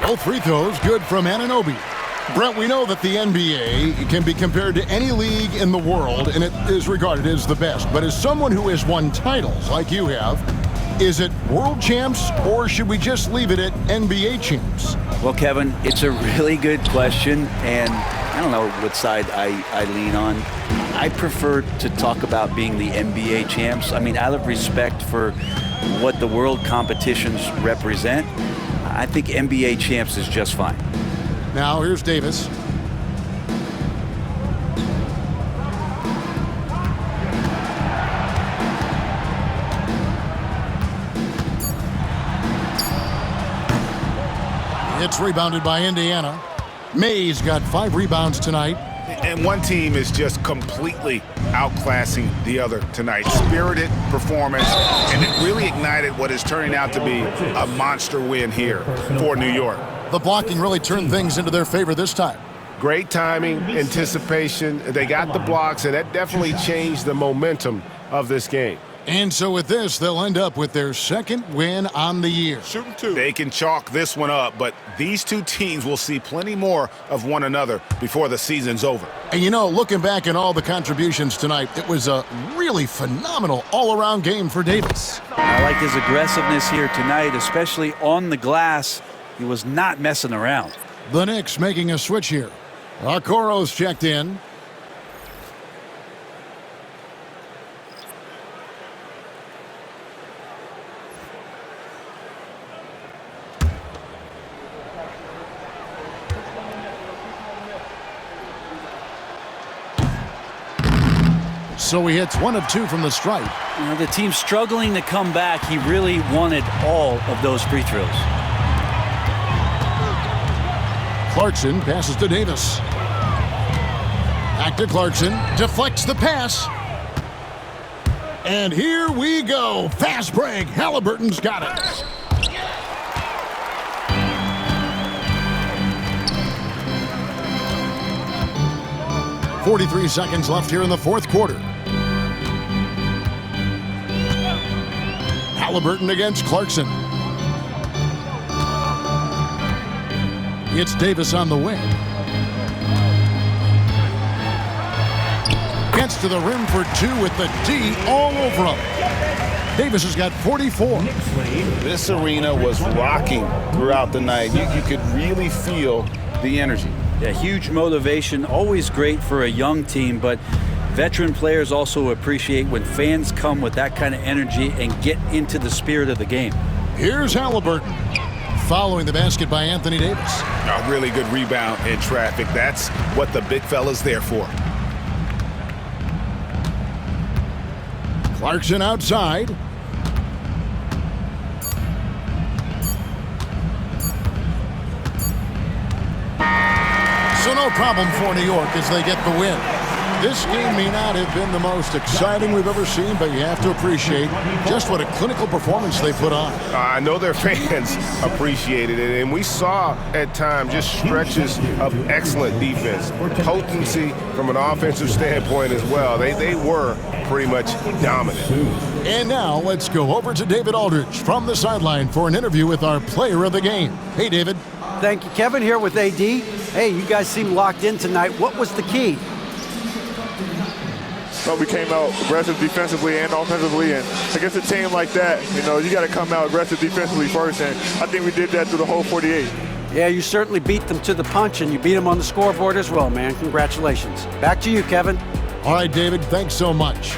Both free throws good from Anunoby. Brent, we know that the NBA can be compared to any league in the world, and it is regarded as the best. But as someone who has won titles like you have, is it world champs, or should we just leave it at NBA champs? Well, Kevin, it's a really good question, and I don't know what side I lean on. I prefer to talk about being the NBA champs. I mean, out of respect for what the world competitions represent, I think NBA champs is just fine. Now here's Davis. It's rebounded by Indiana. May's got 5 rebounds tonight. And one team is just completely outclassing the other tonight. Spirited performance, and it really ignited what is turning out to be a monster win here for New York. The blocking really turned things into their favor this time. Great timing, anticipation. They got the blocks, and that definitely changed the momentum of this game. And so with this, they'll end up with their second win on the year. Shooting 2. They can chalk this one up, but these two teams will see plenty more of one another before the season's over. And you know, looking back at all the contributions tonight, it was a really phenomenal all-around game for Davis. I like his aggressiveness here tonight, especially on the glass. He was not messing around. The Knicks making a switch here. Okoro's checked in. So he hits 1 of 2 from the stripe. You know, the team's struggling to come back. He really wanted all of those free throws. Clarkson passes to Davis. Back to Clarkson. Deflects the pass. And here we go. Fast break. Halliburton's got it. .43 seconds left here in the fourth quarter. Halliburton against Clarkson. It's Davis on the wing. Gets to the rim for two with the D all over him. Davis has got 44. This arena was rocking throughout the night. You could really feel the energy. Yeah, huge motivation, always great for a young team, but veteran players also appreciate when fans come with that kind of energy and get into the spirit of the game. Here's Halliburton. Following the basket by Anthony Davis. A really good rebound in traffic. That's what the big fella's there for. Clarkson outside. So no problem for New York as they get the win. This game may not have been the most exciting we've ever seen, but you have to appreciate just what a clinical performance they put on. I know their fans appreciated it, and we saw at times just stretches of excellent defense, potency from an offensive standpoint as well. They were pretty much dominant. And now let's go over to David Aldridge from the sideline for an interview with our player of the game. Hey, David. Thank you, Kevin, here with AD. Hey, you guys seem locked in tonight. What was the key? Well, we came out aggressive defensively and offensively, and against a team like that, you got to come out aggressive defensively first, and I think we did that through the whole 48. Yeah, you certainly beat them to the punch, and you beat them on the scoreboard as well, man. Congratulations. Back to you, Kevin. All right, David, thanks so much.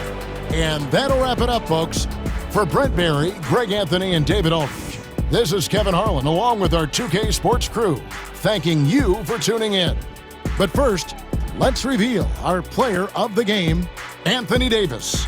And that'll wrap it up, folks. For Brent Barry, Greg Anthony, and David Aldridge, this is Kevin Harlan, along with our 2K Sports crew, thanking you for tuning in. But first, let's reveal our player of the game, Anthony Davis.